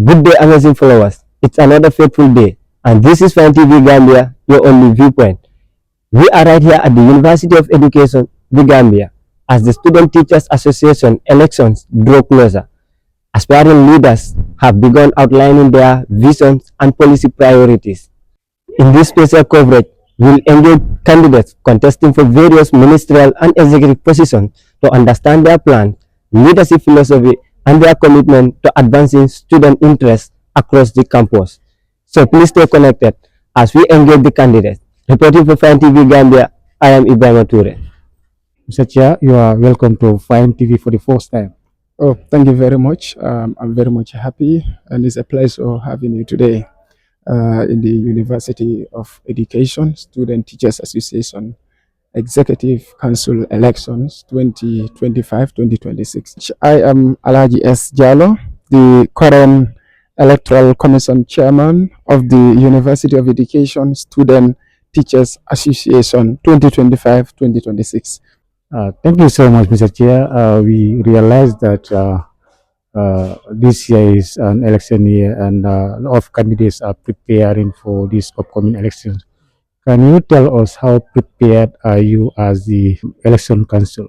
Good day, amazing followers. It's another fateful day, and this is Fine TV Gambia, your only viewpoint. We are right here at the University of Education, the Gambia, as the Student Teachers Association elections draw closer. Aspiring leaders have begun outlining their visions and policy priorities. In this special coverage, we'll engage candidates contesting for various ministerial and executive positions to understand their plans, leadership philosophy, and their commitment to advancing student interests across the campus. So please stay connected as we engage the candidates. Reporting for Fine TV Gambia, I am Ibrahim Toure. Mr. Chair, you are welcome to Fine TV for the first time. Oh, thank you very much. I'm very much happy, and it's a pleasure having you today in the University of Education Student Teachers Association Executive Council Elections 2025-2026. I am Alaji S. Jallo, the current Electoral Commission Chairman of the University of Education Student Teachers Association 2025-2026. Thank you so much, Mr. Chair. We realize that this year is an election year and a lot of candidates are preparing for these upcoming elections. Can you tell us how prepared are you as the election council?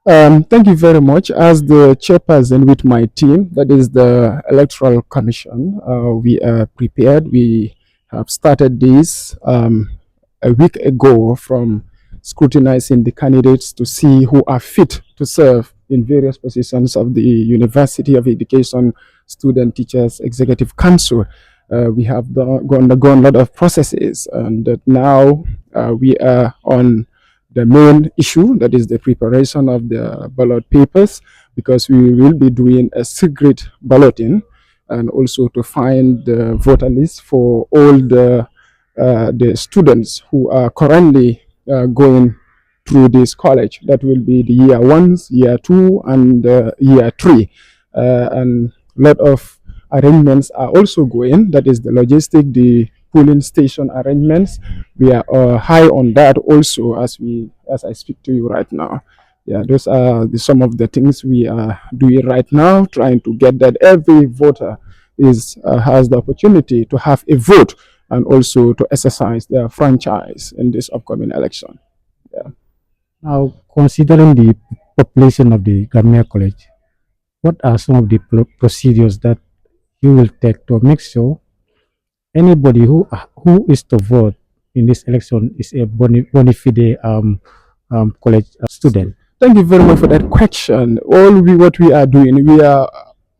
Thank you very much. As the chairperson with my team, that is the Electoral Commission, we are prepared. We have started this a week ago from scrutinizing the candidates to see who are fit to serve in various positions of the University of Education Student Teachers Executive Council. We have undergone a lot of processes, and now we are on the main issue, that is the preparation of the ballot papers, because we will be doing a secret balloting, and also to find the voter list for all the students who are currently going through this college. That will be the year 1, year 2, and year 3. And a lot of arrangements are also going, that is the logistic, the polling station arrangements. We are high on that also as I speak to you right now. Yeah, those are some of the things we are doing right now, trying to get that every voter has the opportunity to have a vote and also to exercise their franchise in this upcoming election. Yeah. Now, considering the population of the Gambia College, what are some of the procedures that you will take to make sure anybody who is to vote in this election is a bona fide college student? Thank you very much for that question. What we are doing, we are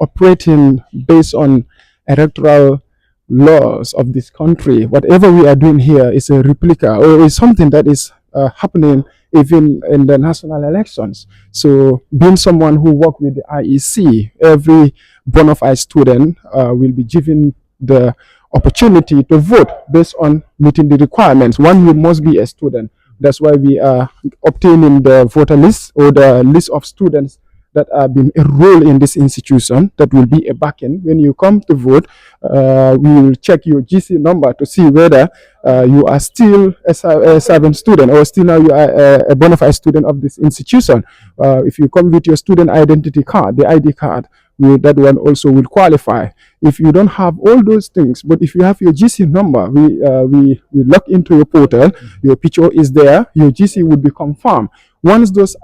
operating based on electoral laws of this country. Whatever we are doing here is a replica or is something that is happening even in the national elections. So being someone who works with the IEC, every bona fide student will be given the opportunity to vote based on meeting the requirements. One, you must be a student. That's why we are obtaining the voter list or the list of students that are being enrolled in this institution. That will be a backend. When you come to vote, we will check your GC number to see whether you are still a serving student or still now you are a bona fide student of this institution. If you come with your student identity card, the ID card, that one also will qualify. If you don't have all those things, but if you have your GC number, we log into your portal, your picture is there, your GC would be confirmed. Once those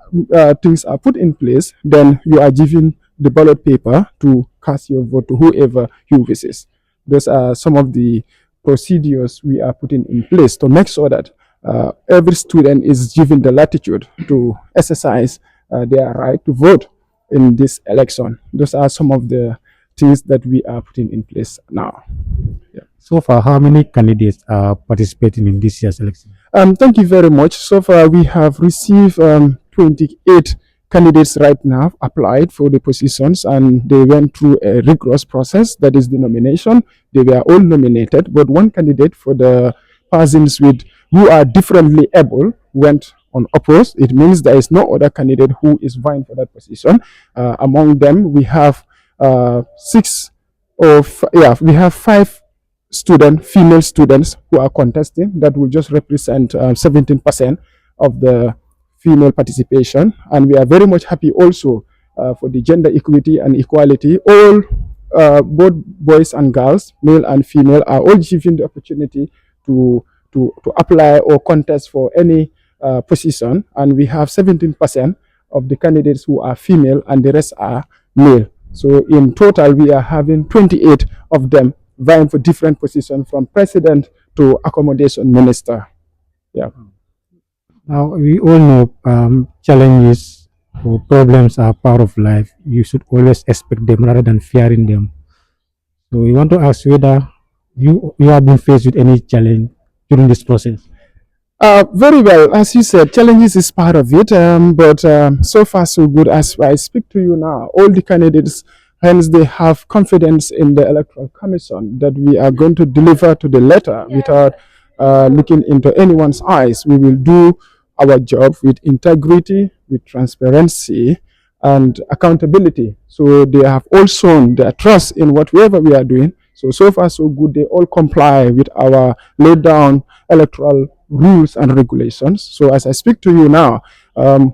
things are put in place, then you are given the ballot paper to cast your vote to whoever you visit. Those are some of the procedures we are putting in place to make sure that every student is given the latitude to exercise their right to vote in this election. Those are some of the things that we are putting in place now. Yeah. So far, how many candidates are participating in this year's election? Thank you very much. So far, we have received 28 candidates right now applied for the positions, and they went through a rigorous process. That is the nomination. They were all nominated, but one candidate for the persons who are differently able went unopposed. It means there is no other candidate who is vying for that position. Among them, we have 5 female students who are contesting. That will just represent 17% of the female participation. And we are very much happy also for the gender equity and equality. All both boys and girls, male and female, are all given the opportunity to to apply or contest for any position, and we have 17% of the candidates who are female and the rest are male. So in total, we are having 28 of them vying for different positions from president to accommodation minister. Yeah. Now, we all know challenges or problems are part of life. You should always expect them rather than fearing them. So, we want to ask whether you have been faced with any challenge during this process. Very well. As you said, challenges is part of it, but so far so good. As I speak to you now, all the candidates, hence they have confidence in the Electoral Commission that we are going to deliver to the letter without looking into anyone's eyes. We will do our job with integrity, with transparency, and accountability. So they have all shown their trust in whatever we are doing. So so far so good. They all comply with our laid down electoral rules and regulations. So as I speak to you now,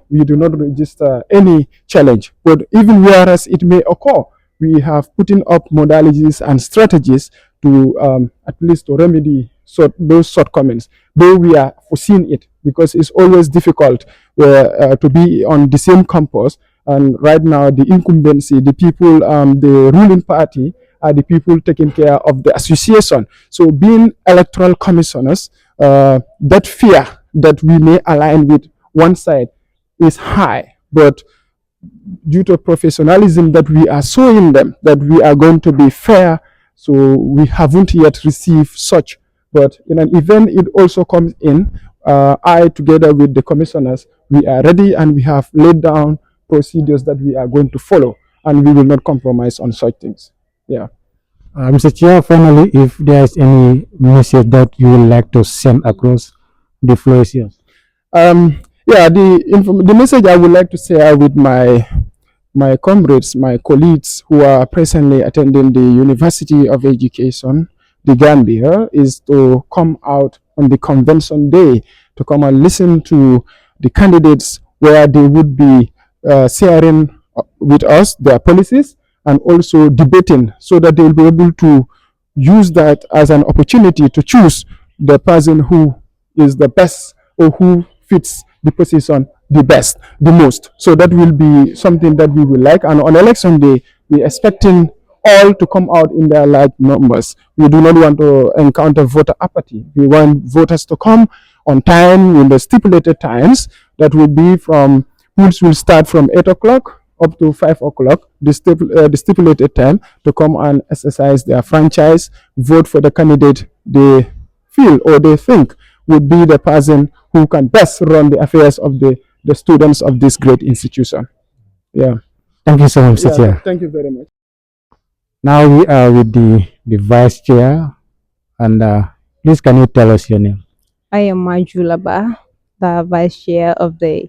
we do not register any challenge. But even whereas it may occur, we have putting up modalities and strategies to at least to remedy those shortcomings, though we are foreseeing it, because it's always difficult to be on the same campus. And right now, the incumbency, the people, the ruling party are the people taking care of the association. So being electoral commissioners, that fear that we may align with one side is high. But due to professionalism that we are showing them, that we are going to be fair, so we haven't yet received such. But in an event it also comes in, I together with the commissioners, we are ready and we have laid down procedures that we are going to follow, and we will not compromise on such things. Yeah. Mr. Chair, finally, if there is any message that you would like to send across, the floor is yours. Yeah, the message I would like to share with my comrades, my colleagues who are presently attending the University of Education, the Gambia, is to come out on the convention day to come and listen to the candidates, where they would be sharing with us their policies and also debating, so that they will be able to use that as an opportunity to choose the person who is the best or who fits the position the best, the most. So that will be something that we will like. And on election day, we're expecting all to come out in their large numbers. We do not want to encounter voter apathy. We want voters to come on time in the stipulated times. That will be from, polls will start from 8 o'clock up to 5 o'clock, the stipulated time, to come and exercise their franchise, vote for the candidate they feel or they think would be the person who can best run the affairs of the students of this great institution. Yeah. Thank you so much, Mr. Chair. Thank you very much. Now we are with the Vice Chair, and please can you tell us your name? I am Majulaba, the Vice Chair of the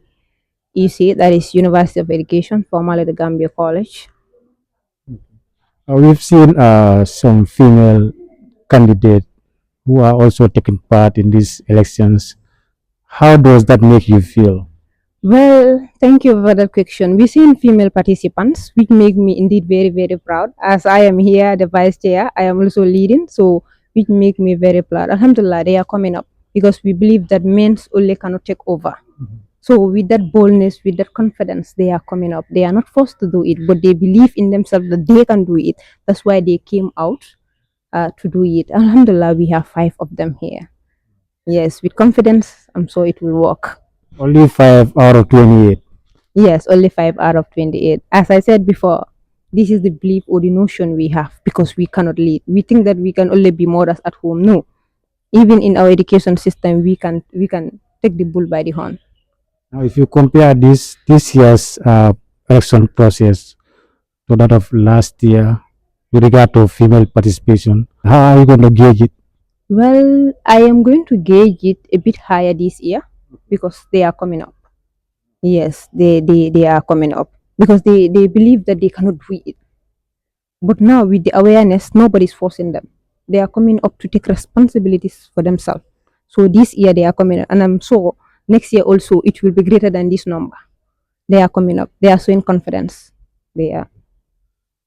EC, that is University of Education, formerly the Gambia College. We've seen some female candidates who are also taking part in these elections. How does that make you feel? Well, thank you for that question. We've seen female participants, which make me indeed very, very proud. As I am here, the Vice Chair, I am also leading, so which make me very proud. Alhamdulillah, they are coming up because we believe that men only cannot take over. So with that boldness, with that confidence, they are coming up. They are not forced to do it, but they believe in themselves that they can do it. That's why they came out to do it. Alhamdulillah, we have 5 of them here. Yes, with confidence, I'm sure it will work. Only 5 out of 28. Yes, only 5 out of 28. As I said before, this is the belief or the notion we have because we cannot lead. We think that we can only be mothers at home. No, even in our education system, we can take the bull by the horn. Now, if you compare this year's election process to that of last year with regard to female participation, how are you going to gauge it? Well, I am going to gauge it a bit higher this year because they are coming up. Yes, they are coming up because they believe that they cannot do it. But now with the awareness, nobody's forcing them. They are coming up to take responsibilities for themselves. So this year they are coming up, and I'm sure next year also it will be greater than this number. They are coming up. They are showing confidence. They are.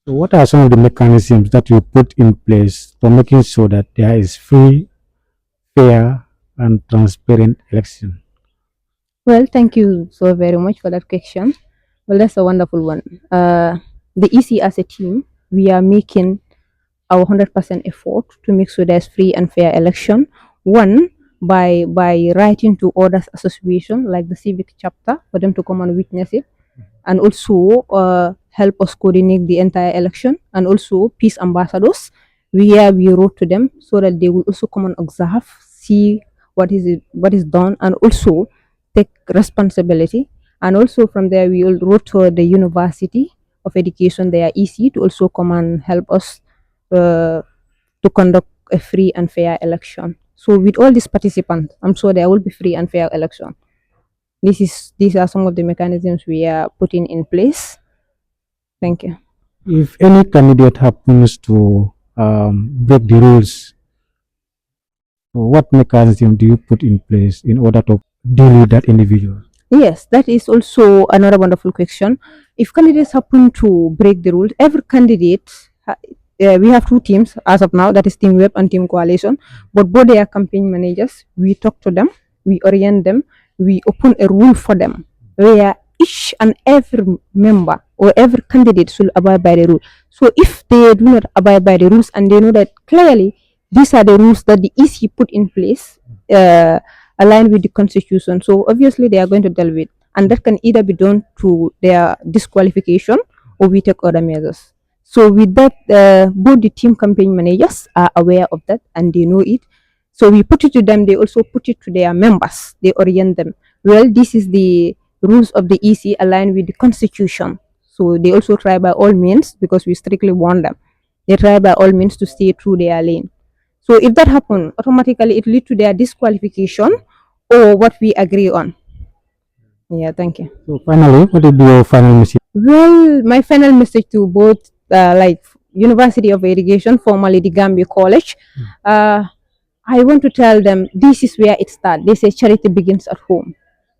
So what are some of the mechanisms that you put in place for making sure that there is free, fair, and transparent election? Well, thank you so very much for that question. Well, that's a wonderful one. The EC as a team, we are making our 100% effort to make sure there's free and fair election. One, by writing to others association like the civic chapter for them to come and witness it, and also help us coordinate the entire election, and also peace ambassadors. We wrote to them so that they will also come and observe, see what is done, and also take responsibility. And also from there, we all wrote to the University of Education, their EC, to also come and help us uh, to conduct a free and fair election. So with all these participants, I'm sure there will be free and fair election. These are some of the mechanisms we are putting in place. Thank you. If any candidate happens to break the rules, what mechanism do you put in place in order to deal with that individual? Yes, that is also another wonderful question. If candidates happen to break the rules, every candidate, we have two teams as of now, that is Team Web and Team Coalition, but both their campaign managers, we talk to them, we orient them, we open a rule for them where each and every member or every candidate should abide by the rule. So if they do not abide by the rules and they know that clearly these are the rules that the EC put in place, aligned with the constitution. So obviously they are going to deal with, and that can either be done through their disqualification or we take other measures. So with that, both the team campaign managers are aware of that and they know it. So we put it to them. They also put it to their members. They orient them. Well, this is the rules of the EC aligned with the constitution. So they also try by all means, because we strictly warn them. They try by all means to stay through their lane. So if that happens, automatically it leads to their disqualification or what we agree on. Yeah, thank you. So finally, what will be your final message? Well, my final message to both like University of Education, formerly the Gambia College, I want to tell them this is where it starts. They say charity begins at home.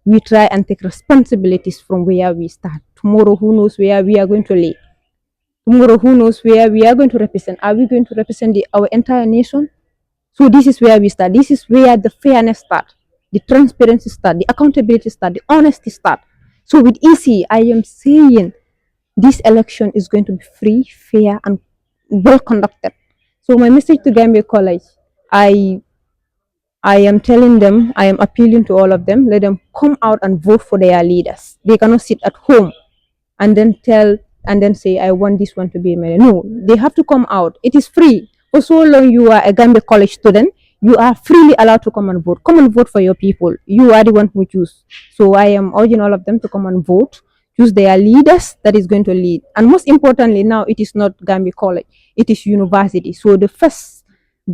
We try and take responsibilities from where we start. Tomorrow, who knows where we are going to live? Tomorrow, who knows where we are going to represent? Are we going to represent our entire nation? So this is where we start. This is where the fairness start, the transparency start, the accountability start, the honesty start. So with EC, I am saying this election is going to be free, fair, and well conducted. So my message to Gambia College, I I am telling them, I am appealing to all of them, let them come out and vote for their leaders. They cannot sit at home and then say, I want this one to be made. No, they have to come out. It is free. For so long you are a Gambia College student, you are freely allowed to come and vote. Come and vote for your people. You are the one who choose. So I am urging all of them to come and vote, choose their leaders that is going to lead. And most importantly, now it is not Gambia College, it is university. So the first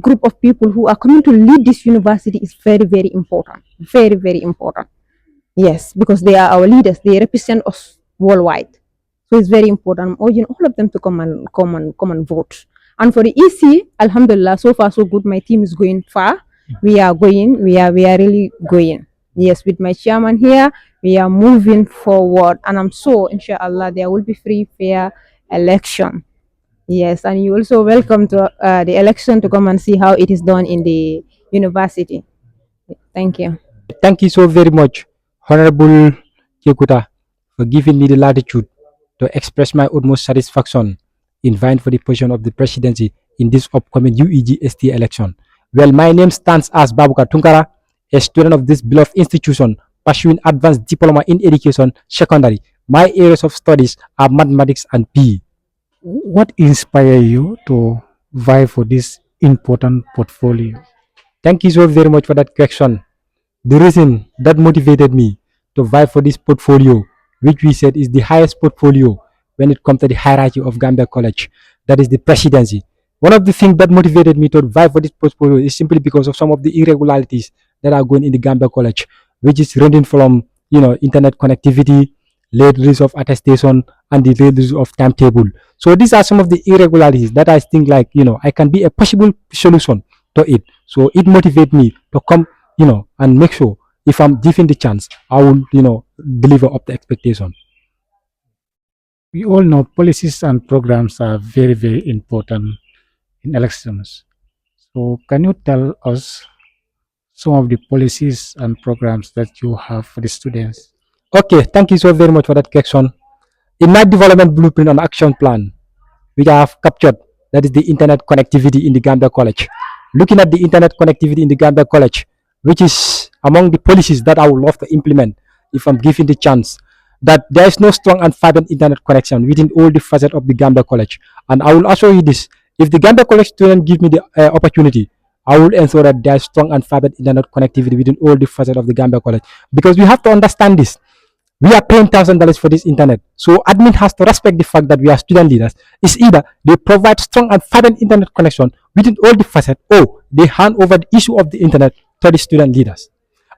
group of people who are coming to lead this university is very, very important. Very, very important. Yes, because they are our leaders. They represent us worldwide. So it's very important. I'm urging all of them to come and vote. And for the EC, Alhamdulillah, so far so good. My team is going far. We are going. We are really going. Yes, with my chairman here, we are moving forward, and I'm sure, inshallah, there will be free, fair election. Yes, and you also welcome to the election to come and see how it is done in the university. Thank you. Thank you so very much, Honorable Kekuta, for giving me the latitude to express my utmost satisfaction in vying for the position of the presidency in this upcoming UEG STA election. Well, my name stands as Babuka Tunkara, a student of this beloved institution pursuing advanced diploma in education secondary. My areas of studies are mathematics and PE. What inspired you to vie for this important portfolio? Thank you so very much for that question. The reason that motivated me to vie for this portfolio, which we said is the highest portfolio when it comes to the hierarchy of Gambia College, that is the presidency. One of the things that motivated me to vie for this portfolio is simply because of some of the irregularities that are going in the Gambia College, which is ranging from internet connectivity, late release of attestation, and the late release of timetable. So these are some of the irregularities that I think I can be a possible solution to it. So it motivates me to come and make sure if I'm given the chance, I will, deliver up the expectation. we all know policies and programs are very, very important in elections. So, can you tell us some of the policies and programs that you have for the students? Okay, thank you so very much for that question. In my development blueprint and action plan, which I have captured, that is the internet connectivity in the Gambia College. Looking at the internet connectivity in the Gambia College, which is among the policies that I would love to implement if I'm given the chance, that there is no strong and fervent internet connection within all the facets of the Gambia College. And I will assure you this, if the Gambia College student give me the opportunity, I will ensure that there is strong and fervent internet connectivity within all the facets of the Gambia College. Because we have to understand this, we are paying $1,000 for this internet. So admin has to respect the fact that we are student leaders. It's either they provide strong and fervent internet connection within all the facets, or they hand over the issue of the internet to the student leaders.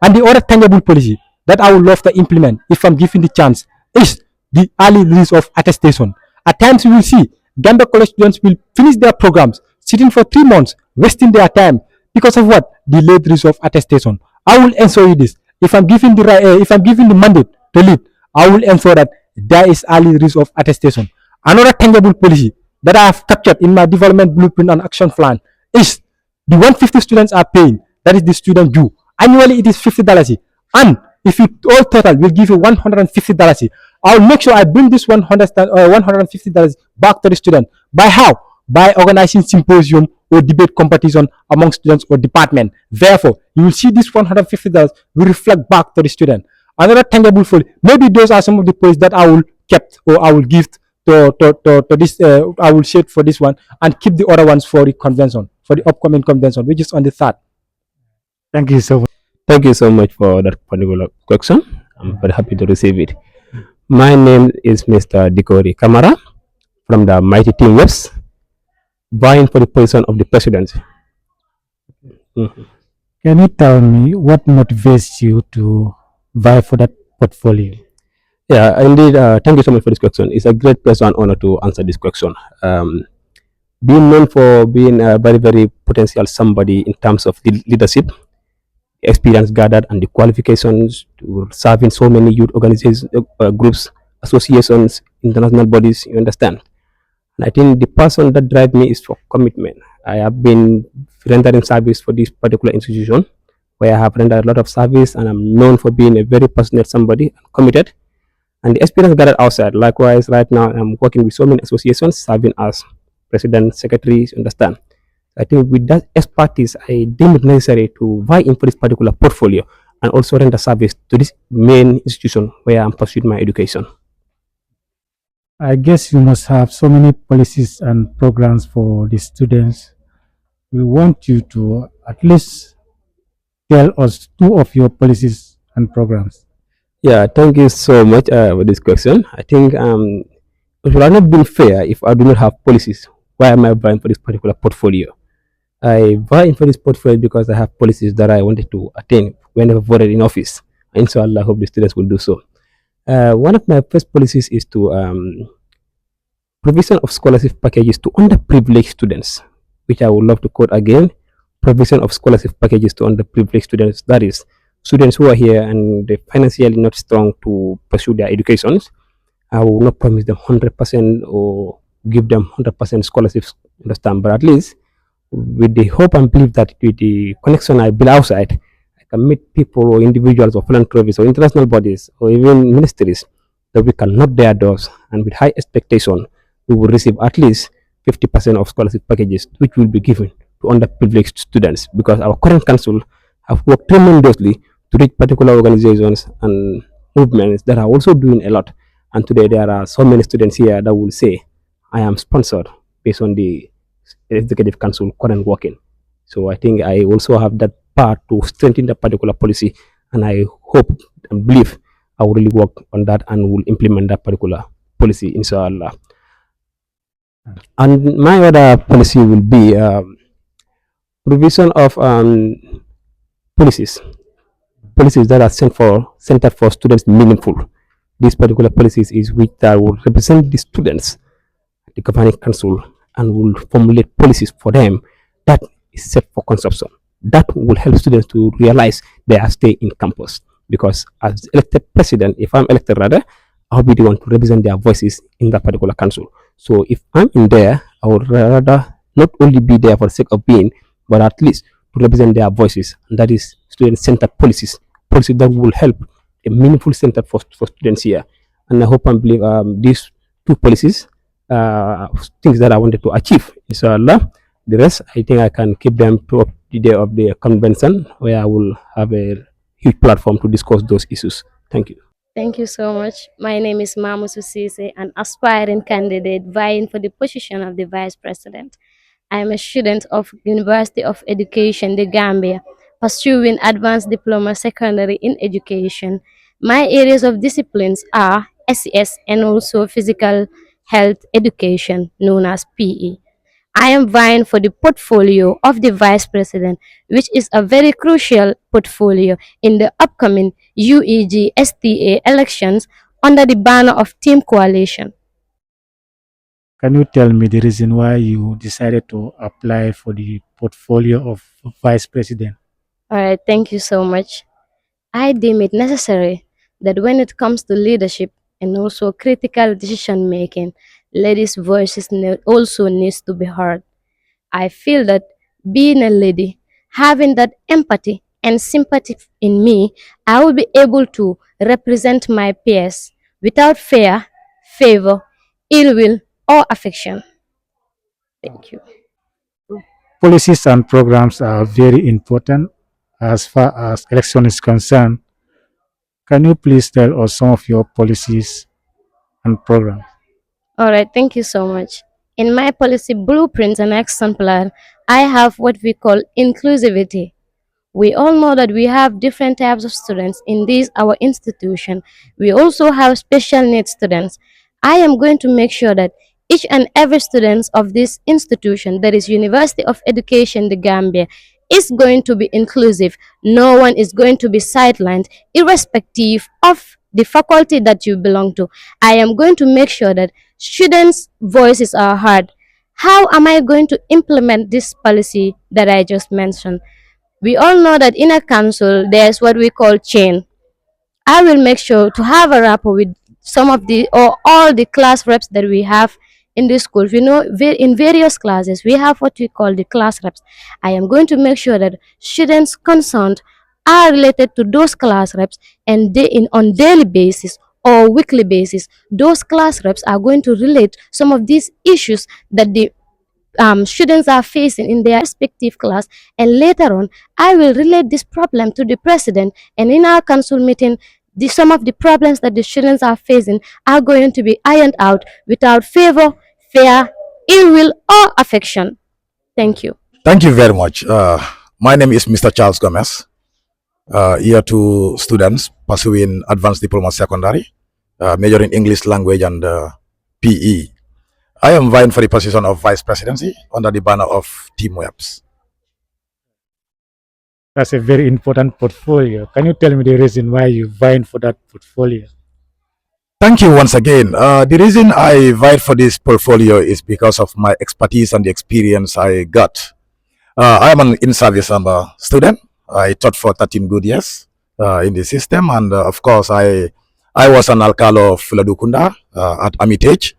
And the other tangible policy that I would love to implement if I'm given the chance is the early release of attestation. At times you will see Gambia College students will finish their programs sitting for 3 months, wasting their time because of what? Delayed release of attestation. I will ensure you this. If I'm given the if I'm given the mandate to lead, I will ensure that there is early release of attestation. Another tangible policy that I have captured in my development blueprint and action plan is the 150 students are paying. That is the student due. Annually, it is $50. And if you all total, will give you $150. I'll make sure I bring this $150 back to the student. By how? By organizing symposium or debate competition among students or department. Therefore, you will see this $150 will reflect back to the student. Another tangible for maybe those are some of the points that I will kept or I will give to this. I will share for this one and keep the other ones for the convention, for the upcoming convention, which is on the 3rd. Thank you so much. Thank you so much for that particular question. I'm very happy to receive it. My name is Mr. Dikori Kamara from the Mighty Team West, vying for the position of the president. Can you tell me what motivates you to vie for that portfolio? Yeah, indeed. Thank you so much for this question. It's a great pleasure and honor to answer this question. Being known for being a very, very potential somebody in terms of leadership, experience gathered, and the qualifications to serve in so many youth organizations, groups, associations, international bodies, you understand. And I think the person that drives me is for commitment. I have been rendering service for this particular institution where I have rendered a lot of service, and I'm known for being a very passionate somebody, committed. And the experience gathered outside. Likewise, right now I'm working with so many associations, serving as president, secretary, you understand. I think with that expertise, I deem it necessary to vie in for this particular portfolio and also render service to this main institution where I'm pursuing my education. I guess you must have so many policies and programs for the students. We want you to at least tell us two of your policies and programs. Yeah, thank you so much for this question. I think it would have not been fair if I do not have policies. Why am I vying for this particular portfolio? I vying for this portfolio because I have policies that I wanted to attain whenever voted in office. Inshallah, I hope the students will do so. One of my first policies is to provision of scholarship packages to underprivileged students, which I would love to quote again. Provision of scholarship packages to underprivileged students. That is, students who are here and they're financially not strong to pursue their educations. I will not promise them 100% or give them 100% scholarships, understand, but at least with the hope and belief that with the connection I build outside, I can meet people or individuals or philanthropists or international bodies or even ministries that we can knock their doors, and with high expectation, we will receive at least 50% of scholarship packages, which will be given to underprivileged students, because our current council have worked tremendously to reach particular organizations and movements that are also doing a lot. And today there are so many students here that will say, I am sponsored based on the executive council current working. So I think I also have that part to strengthen that particular policy, and I hope and believe I will really work on that and will implement that particular policy, inshallah. And my other policy will be provision of policies that are centered for students meaningful. These particular policies is which that will represent the students, the governing council, and will formulate policies for them that is set for consumption. That will help students to realize they are stay in campus. Because as elected president, if I'm elected rather, I'll be the one to represent their voices in that particular council. So if I'm in there, I would rather not only be there for the sake of being, but at least to represent their voices, and that is student-centered policies, policies that will help a meaningful center for students here. And I hope and believe these two policies, things that I wanted to achieve, inshallah. The rest, I think I can keep them to up the day of the convention, where I will have a huge platform to discuss those issues. Thank you. Thank you so much. My name is Mamusu Sise, an aspiring candidate vying for the position of the Vice President. I am a student of University of Education, the Gambia, pursuing Advanced Diploma Secondary in Education. My areas of disciplines are SES and also Physical Health Education, known as PE. I am vying for the portfolio of the Vice President, which is a very crucial portfolio in the upcoming UEG STA elections under the banner of Team Coalition. Can you tell me the reason why you decided to apply for the portfolio of vice president? All right, thank you so much. I deem it necessary that when it comes to leadership and also critical decision making, ladies' voices also needs to be heard. I feel that being a lady, having that empathy and sympathy in me, I will be able to represent my peers without fear, favor, ill will, or affection. Thank you. Policies and programs are very important as far as election is concerned. Can you please tell us some of your policies and programs? All right, thank you so much. In my policy blueprints and action plan, I have what we call inclusivity. We all know that we have different types of students in this our institution. We also have special needs students. I am going to make sure that each and every student of this institution, that is University of Education, the Gambia, is going to be inclusive. No one is going to be sidelined, irrespective of the faculty that you belong to. I am going to make sure that students' voices are heard. How am I going to implement this policy that I just mentioned? We all know that in a council there's what we call chain. I will make sure to have a rapport with some of the or all the class reps that we have in this school. We know in various classes we have what we call the class reps. I am going to make sure that students concerned are related to those class reps, and they in on daily basis or weekly basis those class reps are going to relate some of these issues that the students are facing in their respective class, and later on I will relate this problem to the president, and in our council meeting some of the problems that the students are facing are going to be ironed out without favor, fear, ill will, or affection. Thank you. Thank you very much. My name is Mr. Charles Gomez, year two students pursuing Advanced Diploma Secondary, major in English language and PE. I am vying for the position of Vice Presidency under the banner of Team Webs. That's a very important portfolio. Can you tell me the reason why you vying for that portfolio? Thank you once again. The reason I vied for this portfolio is because of my expertise and the experience I got. I am an in-service student. I taught for 13 good years in the system, and of course, I was an alcalo of Filadukunda at Amitage.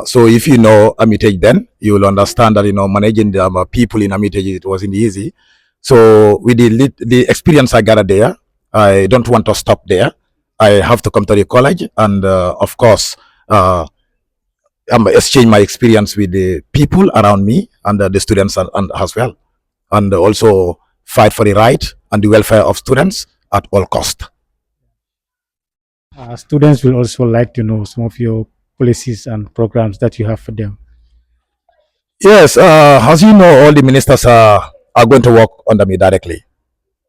So if you know Amitage, then you will understand that managing the people in Amitage, it wasn't easy. So with the experience I gathered there, I don't want to stop there. I have to come to the college and of course exchange my experience with the people around me and the students and as well, and also fight for the right and the welfare of students at all cost. Students will also like to know some of your policies and programs that you have for them. Yes, as you know, all the ministers are going to work under me directly,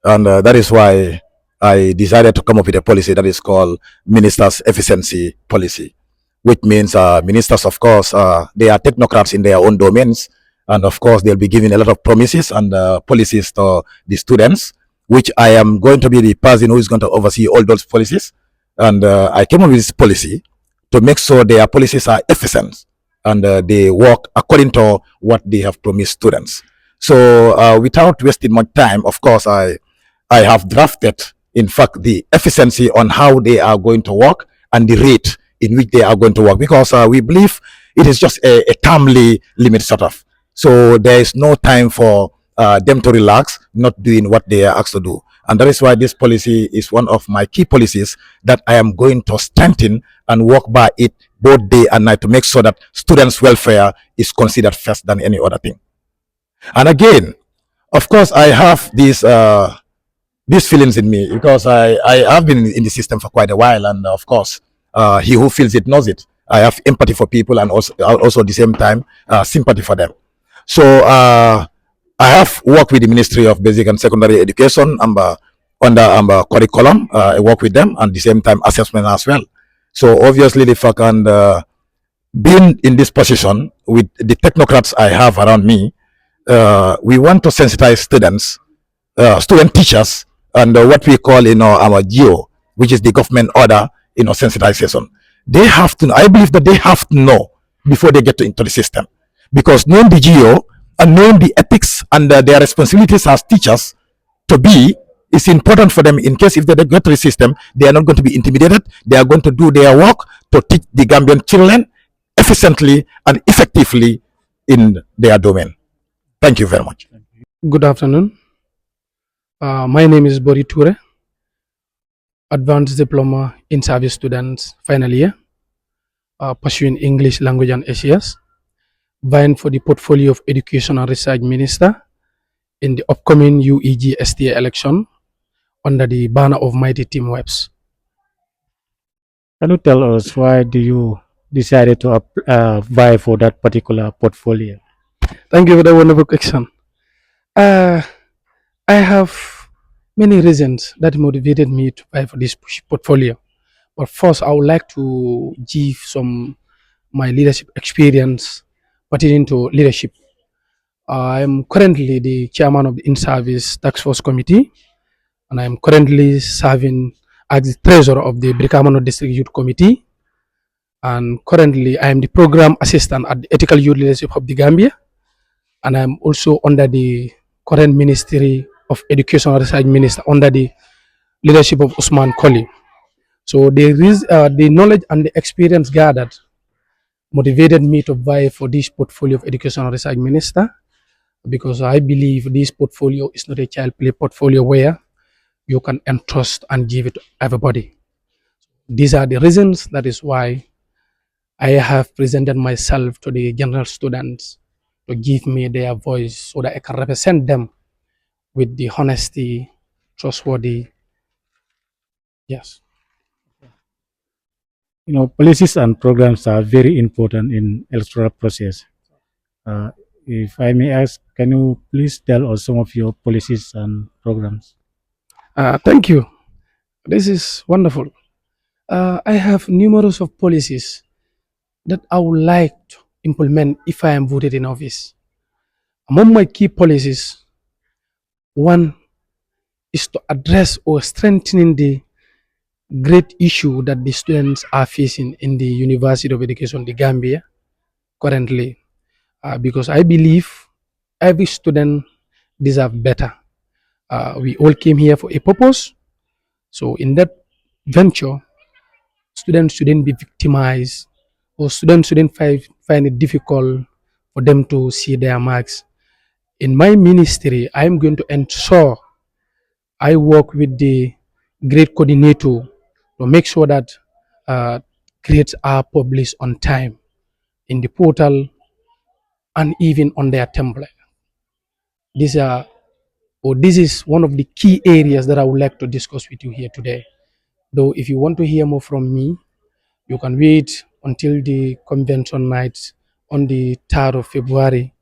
and that is why I decided to come up with a policy that is called Ministers Efficiency Policy, which means ministers, of course, they are technocrats in their own domains, and of course, they'll be giving a lot of promises and policies to the students, which I am going to be the person who is going to oversee all those policies. And I came up with this policy to make sure their policies are efficient and they work according to what they have promised students. So without wasting much time, of course, I have drafted, in fact, the efficiency on how they are going to work and the rate in which they are going to work, because we believe it is just a timely limit sort of. So there is no time for them to relax, not doing what they are asked to do. And that is why this policy is one of my key policies that I am going to strengthen and work by it both day and night to make sure that students' welfare is considered first than any other thing. And again, of course, I have these feelings in me because I have been in the system for quite a while, and of course, he who feels it knows it. I have empathy for people and also at the same time sympathy for them. So I have worked with the Ministry of Basic and Secondary Education under curriculum. I work with them and at the same time assessment as well. So obviously, the fact and being in this position with the technocrats I have around me, we want to sensitize students, student teachers, and what we call our GEO, which is the government order sensitization. They have to. I believe that they have to know before they get into the system, because knowing the GEO and knowing the ethics and their responsibilities as teachers to be is important for them. In case if they get to the system, they are not going to be intimidated. They are going to do their work to teach the Gambian children efficiently and effectively in their domain. Thank you very much. Good afternoon. My name is Bori Toure, Advanced Diploma in Service Students, final year, pursuing English Language and ACS, vying for the portfolio of Education and Research Minister in the upcoming UEG STA election under the banner of Mighty Team Webs. Can you tell us why do you decided to vie for that particular portfolio? Thank you for that wonderful question. I have many reasons that motivated me to vie for this portfolio. But first, I would like to give some my leadership experience pertaining to leadership. I am currently the chairman of the In-Service Task Force Committee, and I am currently serving as the treasurer of the Brikamano District Youth Committee. And currently, I am the program assistant at the Ethical Youth Leadership of the Gambia, and I am also under the current Ministry of Education and Research Minister under the leadership of Usman Koli. So the knowledge and the experience gathered motivated me to vie for this portfolio of Education and Research Minister, because I believe this portfolio is not a child play portfolio where you can entrust and give it to everybody. These are the reasons. That is why I have presented myself to the general students to give me their voice so that I can represent them with the honesty, trustworthy. Yes. Policies and programs are very important in electoral process. If I may ask, can you please tell us some of your policies and programs? Thank you. This is wonderful. I have numerous of policies that I would like to implement if I am voted in office. Among my key policies, one is to address or strengthening the great issue that the students are facing in the University of Education, the Gambia, currently, because I believe every student deserves better. We all came here for a purpose. So in that venture, students shouldn't be victimized, or students shouldn't find it difficult for them to see their marks. In my ministry, I'm going to ensure I work with the grade coordinator to make sure that grades are published on time in the portal and even on their template. This is one of the key areas that I would like to discuss with you here today. Though if you want to hear more from me, you can wait until the convention night on the 3rd of February,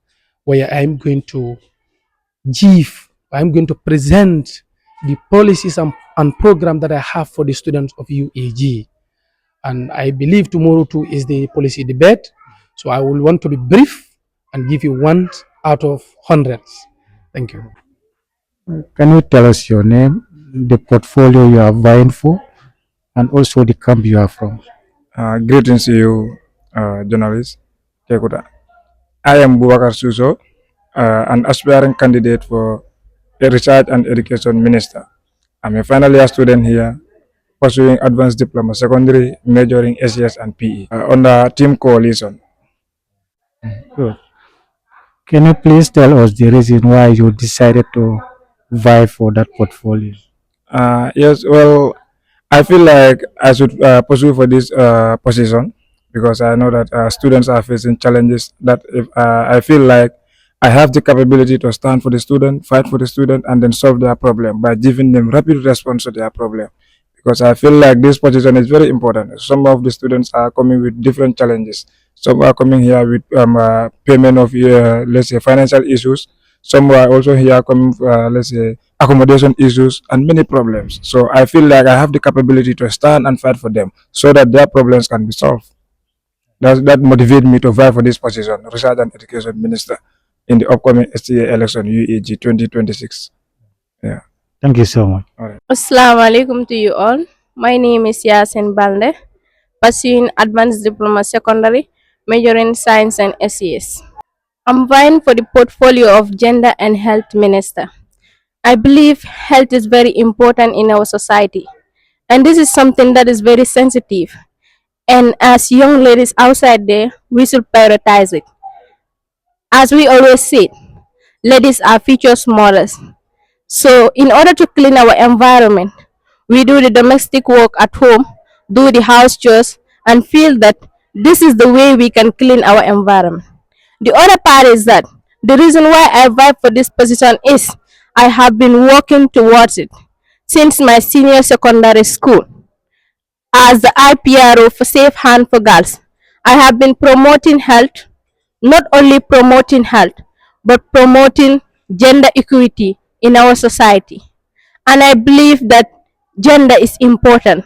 where I'm going to present the policies and program that I have for the students of UEG. And I believe tomorrow too is the policy debate. So I will want to be brief and give you 1 out of hundreds. Thank you. Can you tell us your name, the portfolio you are vying for, and also the camp you are from? Greetings to you, journalist. Kekuta. I am Bubakar Suso, an aspiring candidate for a research and education minister. I'm a final year student here pursuing advanced diploma secondary, majoring SES and PE under Team Coalition. Good. Can you please tell us the reason why you decided to vie for that portfolio? Yes, well, I feel like I should pursue for this position because I know that students are facing challenges that if I feel like I have the capability to stand for the student, fight for the student, and then solve their problem by giving them rapid response to their problem. Because I feel like this position is very important. Some of the students are coming with different challenges. Some are coming here with payment of, let's say, financial issues. Some are also here coming, let's say, accommodation issues and many problems. So I feel like I have the capability to stand and fight for them so that their problems can be solved. That motivated me to vie for this position, Research and Education Minister, in the upcoming STA election UEG 2026. Yeah. Thank you so much. Assalamu alaikum to you all. My name is Yasin Balde, pursuing Advanced Diploma Secondary, majoring Science and SES. I'm vying for the portfolio of Gender and Health Minister. I believe health is very important in our society, and this is something that is very sensitive. And as young ladies outside there, we should prioritize it. As we always say, ladies are future models. So, in order to clean our environment, we do the domestic work at home, do the house chores, and feel that this is the way we can clean our environment. The other part is that the reason why I vied for this position is I have been working towards it since my senior secondary school. As the IPRO for Safe Hand for Girls, I have been promoting health, not only promoting health, but promoting gender equity in our society. And I believe that gender is important.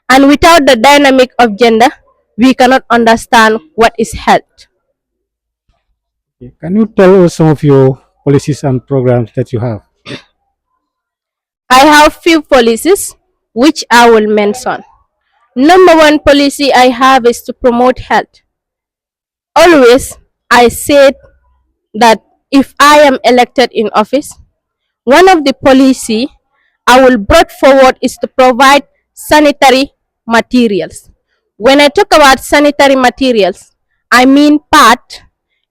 And without the dynamic of gender, we cannot understand what is health. Can you tell us some of your policies and programs that you have? I have few policies which I will mention. Number one policy I have is to promote health. Always I said that if I am elected in office, one of the policy I will brought forward is to provide sanitary materials. When I talk about sanitary materials, I mean pad,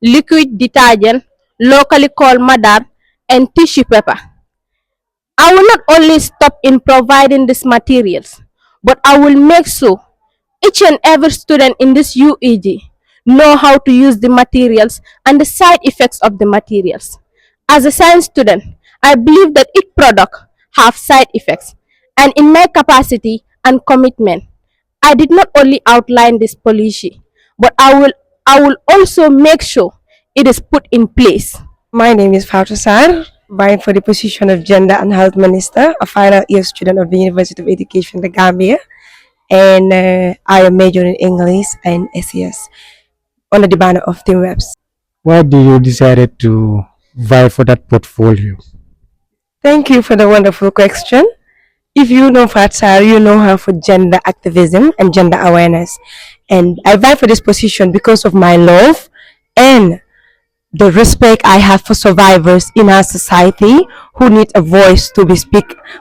liquid detergent, locally called madar, and tissue paper. I will not only stop in providing these materials, but I will make sure each and every student in this UEG know how to use the materials and the side effects of the materials. As a science student, I believe that each product have side effects, and in my capacity and commitment, I did not only outline this policy, but I will also make sure it is put in place. My name is Fausar, vying for the position of Gender and Health Minister, a final year student of the University of Education, the Gambia, and I am majoring in English and SES under the banner of Team Reps. Why do you decided to vie for that portfolio? Thank you for the wonderful question. If you know Fatsar, you know her for gender activism and gender awareness. And I vie for this position because of my love and the respect I have for survivors in our society who need a voice to be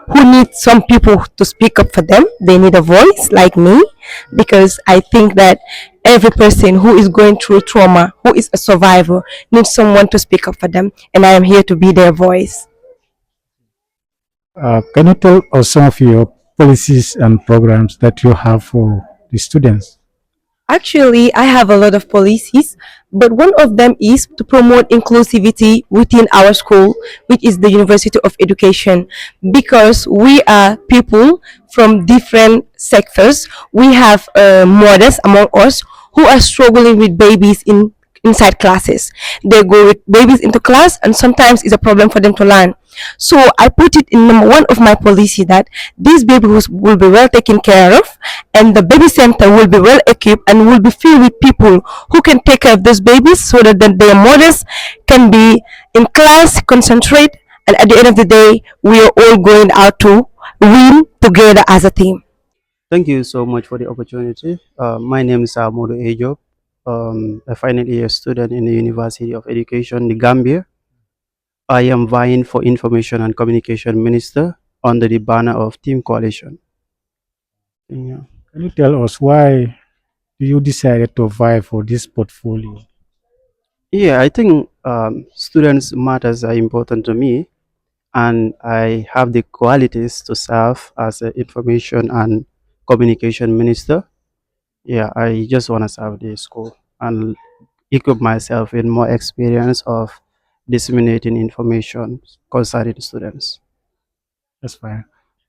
who need some people to speak up for them. They need a voice like me because I think that every person who is going through trauma, who is a survivor, needs someone to speak up for them, and I am here to be their voice. Can you tell us some of your policies and programs that you have for the students? Actually, I have a lot of policies, but one of them is to promote inclusivity within our school, which is the University of Education, because we are people from different sectors. We have mothers among us who are struggling with babies inside classes. They go with babies into class, and sometimes it's a problem for them to learn. So I put it in number one of my policy that these babies will be well taken care of, and the baby center will be well equipped and will be filled with people who can take care of those babies so that then their mothers can be in class, concentrate, and at the end of the day, we are all going out to win together as a team. Thank you so much for the opportunity. My name is Amodo Ejob, a final year student in the University of Education, the Gambia. I am vying for Information and Communication Minister under the banner of Team Coalition. Yeah. Can you tell us why do you decided to vie for this portfolio? Yeah, I think students matters are important to me, and I have the qualities to serve as an information and communication minister. Yeah, I just want to serve the school and equip myself with more experience of disseminating information concerning students. That's fine.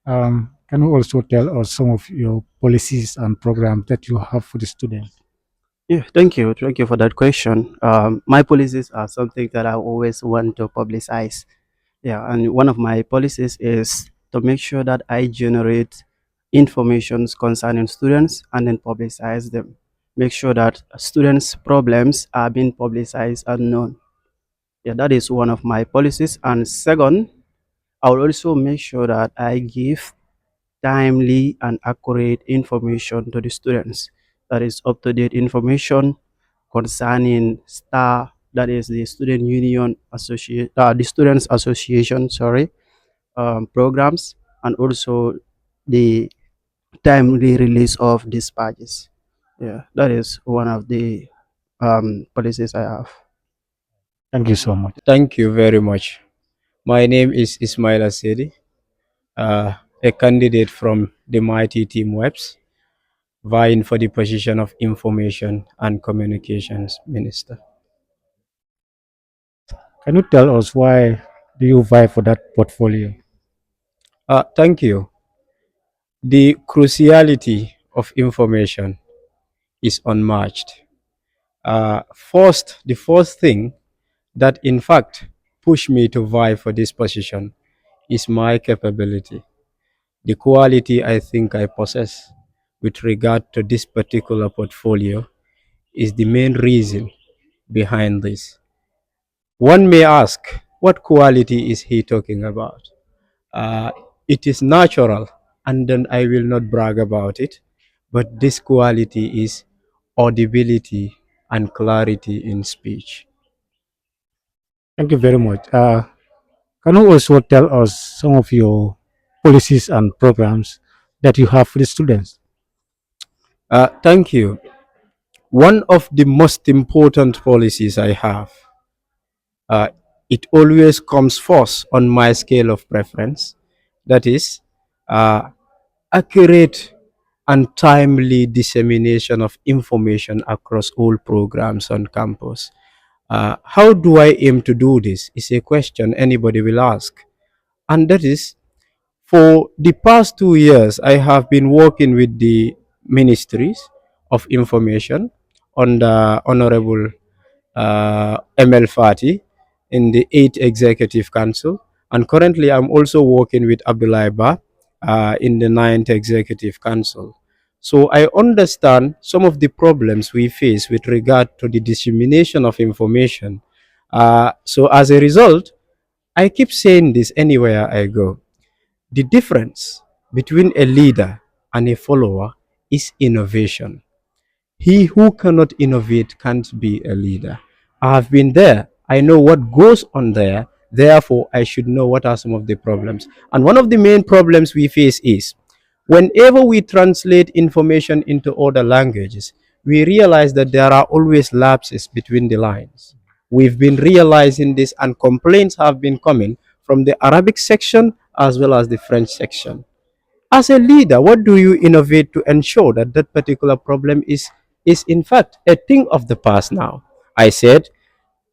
Can you also tell us some of your policies and programs that you have for the students? Yeah, thank you. Thank you for that question. My policies are something that I always want to publicize. Yeah, and one of my policies is to make sure that I generate informations concerning students and then publicize them. Make sure that students' problems are being publicized and known. Yeah, that is one of my policies. And second, I will also make sure that I give timely and accurate information to the students. That is up to date information concerning STA, that is the Student Union Association, the Students Association, sorry, programs, and also the timely release of dispatches. Yeah, that is one of the policies I have. Thank you so much. Thank you very much. My name is Ismail Asedi, a candidate from the mighty Team Webs, vying for the position of Information and Communications Minister. Can you tell us why do you vie for that portfolio? Thank you. The cruciality of information is unmatched. The first thing that in fact pushed me to vie for this position is my capability. The quality I think I possess with regard to this particular portfolio is the main reason behind this. One may ask, what quality is he talking about? Uh, it is natural, and then I will not brag about it, but this quality is audibility and clarity in speech. Thank you very much. Can you also tell us some of your policies and programs that you have for the students? Thank you. One of the most important policies I have, uh, it always comes first on my scale of preference. That is uh, accurate and timely dissemination of information across all programs on campus. How do I aim to do this? Is a question anybody will ask. And that is, for the past 2 years, I have been working with the ministries of information under Honorable ML Fati in the 8th Executive Council. And currently, I'm also working with Abdullah Ba in the 9th Executive Council. So I understand some of the problems we face with regard to the dissemination of information. So as a result, I keep saying this anywhere I go. The difference between a leader and a follower is innovation. He who cannot innovate can't be a leader. I have been there. I know what goes on there. Therefore, I should know what are some of the problems. And one of the main problems we face is whenever we translate information into other languages, we realize that there are always lapses between the lines. We've been realizing this, and complaints have been coming from the Arabic section as well as the French section. As a leader, what do you innovate to ensure that that particular problem is in fact a thing of the past now? I said,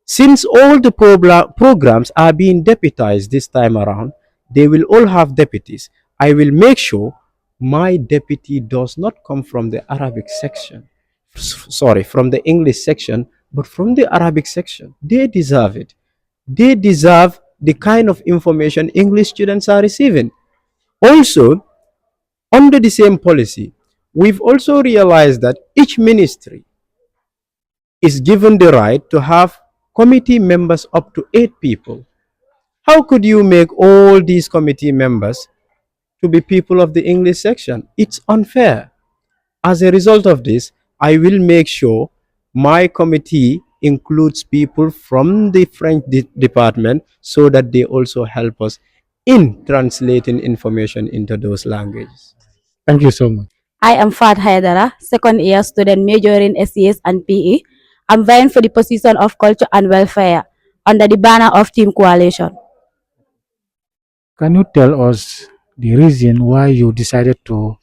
since all the programs are being deputized this time around, they will all have deputies. I will make sure my deputy does not come from the Arabic section, sorry, from the English section, but from the Arabic section. They deserve it. They deserve the kind of information English students are receiving. Also, under the same policy, we've also realized that each ministry is given the right to have committee members up to 8 people. How could you make all these committee members to be people of the English section? It's unfair. As a result of this, I will make sure my committee includes people from the French department so that they also help us in translating information into those languages. Thank you so much. I am Fat Haidara, second year student majoring SES and PE. I'm vying for the position of culture and welfare under the banner of Team Coalition. Can you tell us the reason why you decided to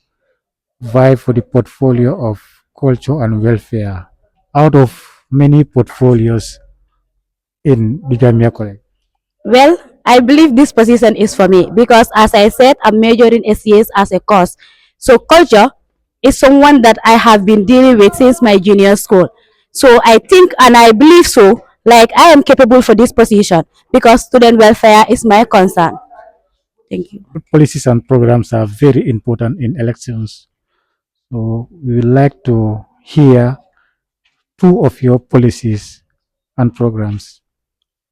vie for the portfolio of culture and welfare out of many portfolios in the Gambia College? Well, I believe this position is for me because, as I said, I'm majoring SES as a course. So, culture is someone that I have been dealing with since my junior school. So, I think and I believe so, like I am capable for this position because student welfare is my concern. Thank you. Policies and programs are very important in elections. So, we would like to hear two of your policies and programs.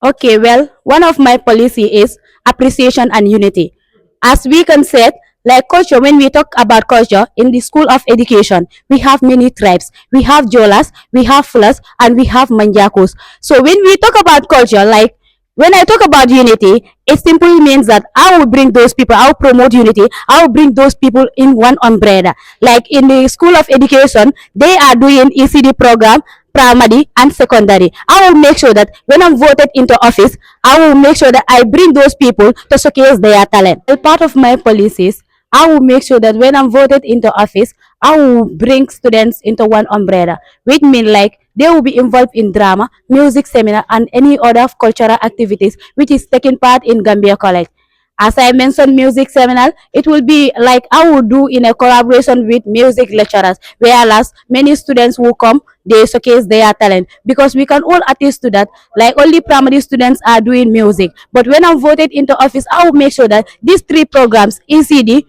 Okay, well, one of my policy is appreciation and unity. As we can say, like culture, when we talk about culture in the School of Education, we have many tribes. We have Jolas, we have Fulas, and we have Manjakos. So when we talk about culture, like when I talk about unity, it simply means that I will bring those people, I will promote unity, I will bring those people in one umbrella. Like in the School of Education, they are doing ECD program, primary and secondary. I will make sure that when I'm voted into office, I will make sure that I bring those people to showcase their talent. As part of my policies, I will make sure that when I'm voted into office, I will bring students into one umbrella, which means like they will be involved in drama, music seminar, and any other cultural activities which is taking part in Gambia College. As I mentioned, music seminar, it will be like I will do in a collaboration with music lecturers, whereas many students will come, they showcase their talent because we can all attest to that. Like only primary students are doing music, but when I'm voted into office, I will make sure that these three programs, ECD,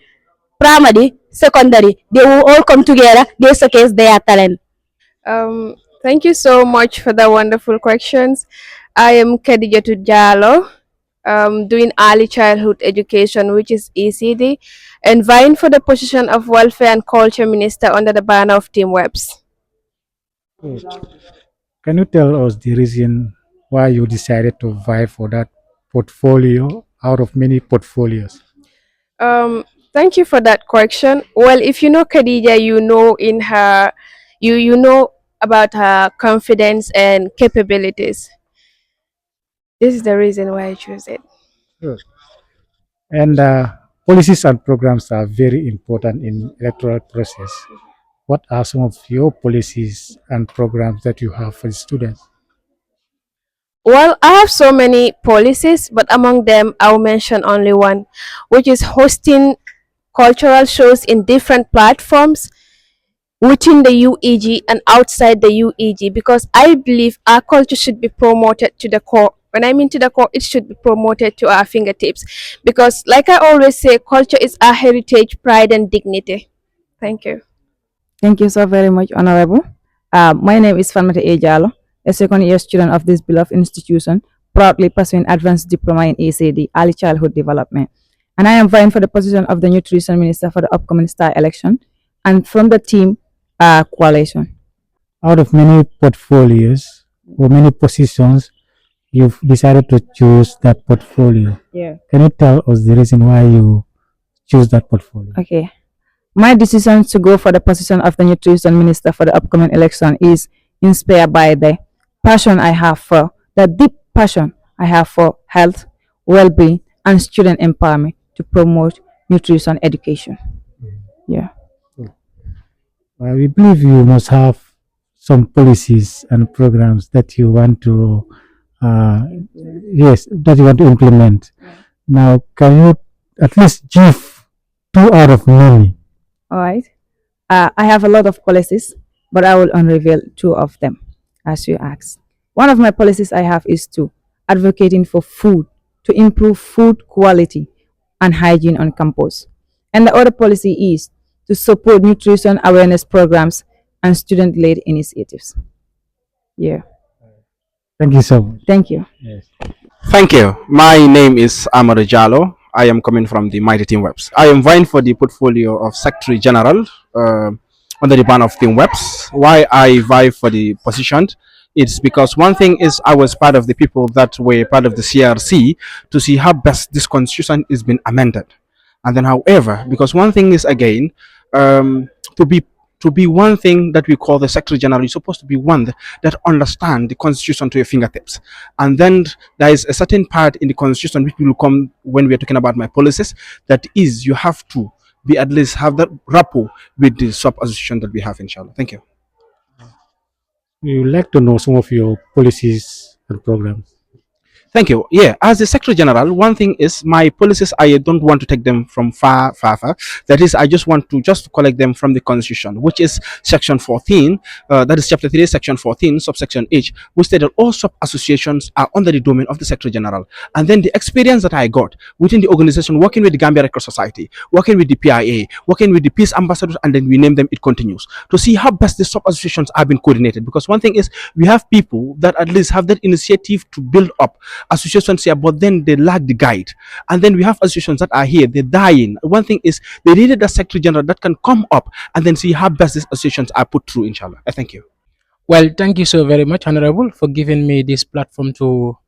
primary, secondary, they will all come together, they showcase their talent. Thank you so much for the wonderful questions. I am Khadijatu Jalo, doing early childhood education, which is ECD, and vying for the position of Welfare and Culture Minister under the banner of Team Webs. Can you tell us the reason why you decided to vie for that portfolio out of many portfolios? Thank you for that question. Well, if you know Khadija, you know in her, you know about her confidence and capabilities. This is the reason why I choose it. Sure. And policies and programs are very important in electoral process. What are some of your policies and programs that you have for the students? Well, I have so many policies, but among them, I'll mention only one, which is hosting cultural shows in different platforms within the UEG and outside the UEG, because I believe our culture should be promoted to the core. When I mean to the core, it should be promoted to our fingertips, because like I always say, culture is our heritage, pride, and dignity. Thank you. Thank you so very much, Honorable. My name is Fanmata Ejalo, a second year student of this beloved institution, proudly pursuing advanced diploma in ECD, Early Childhood Development. And I am vying for the position of the Nutrition Minister for the upcoming STA election and from the team coalition. Out of many portfolios or many positions, you've decided to choose that portfolio. Yeah. Can you tell us the reason why you choose that portfolio? Okay. My decision to go for the position of the Nutrition Minister for the upcoming election is inspired by the passion I have for, the deep passion I have for health, well-being, and student empowerment to promote nutrition education. Yeah. We believe you must have some policies and programs that you want to, yes, that you want to implement. Now, can you at least give 2 out of many? All right. I have a lot of policies, but I will unreveal 2 of them as you ask. One of my policies I have is to advocating for food, to improve food quality and hygiene on campus. And the other policy is to support nutrition awareness programs and student-led initiatives. Yeah. Thank you so much. Thank you. Yes. Thank you. My name is Amadou Jallo. I am coming from the Mighty Team Webs. I am vying for the portfolio of Secretary General under the banner of Team Webs. Why I vie for the position? It's because one thing is I was part of the people that were part of the CRC to see how best this constitution is being amended. And then, however, because one thing is again, to be one thing that we call the Secretary General. You're supposed to be one that understand the Constitution to your fingertips, and then there is a certain part in the Constitution which will come when we are talking about my policies. That is, you have to be at least have that rapport with the sub association that we have. Inshallah. Thank you. We would like to know some of your policies and programs. Thank you. Yeah, as the Secretary General, one thing is my policies. I don't want to take them from far. That is, I just want to collect them from the Constitution, which is Section 14. That is Chapter 3, Section 14, subsection H, which stated all sub associations are under the domain of the Secretary General. And then the experience that I got within the organization, working with the Gambia Record Society, working with the PIA, working with the peace ambassadors, and then we name them. It continues to see how best the sub associations are being coordinated. Because one thing is, we have people that at least have that initiative to build up associations here, but then they lack the guide. And then we have associations that are here, they're dying. One thing is, they needed a Secretary General that can come up and then see how best these associations are put through, inshallah. I thank you. Well, thank you so very much, Honorable, for giving me this platform to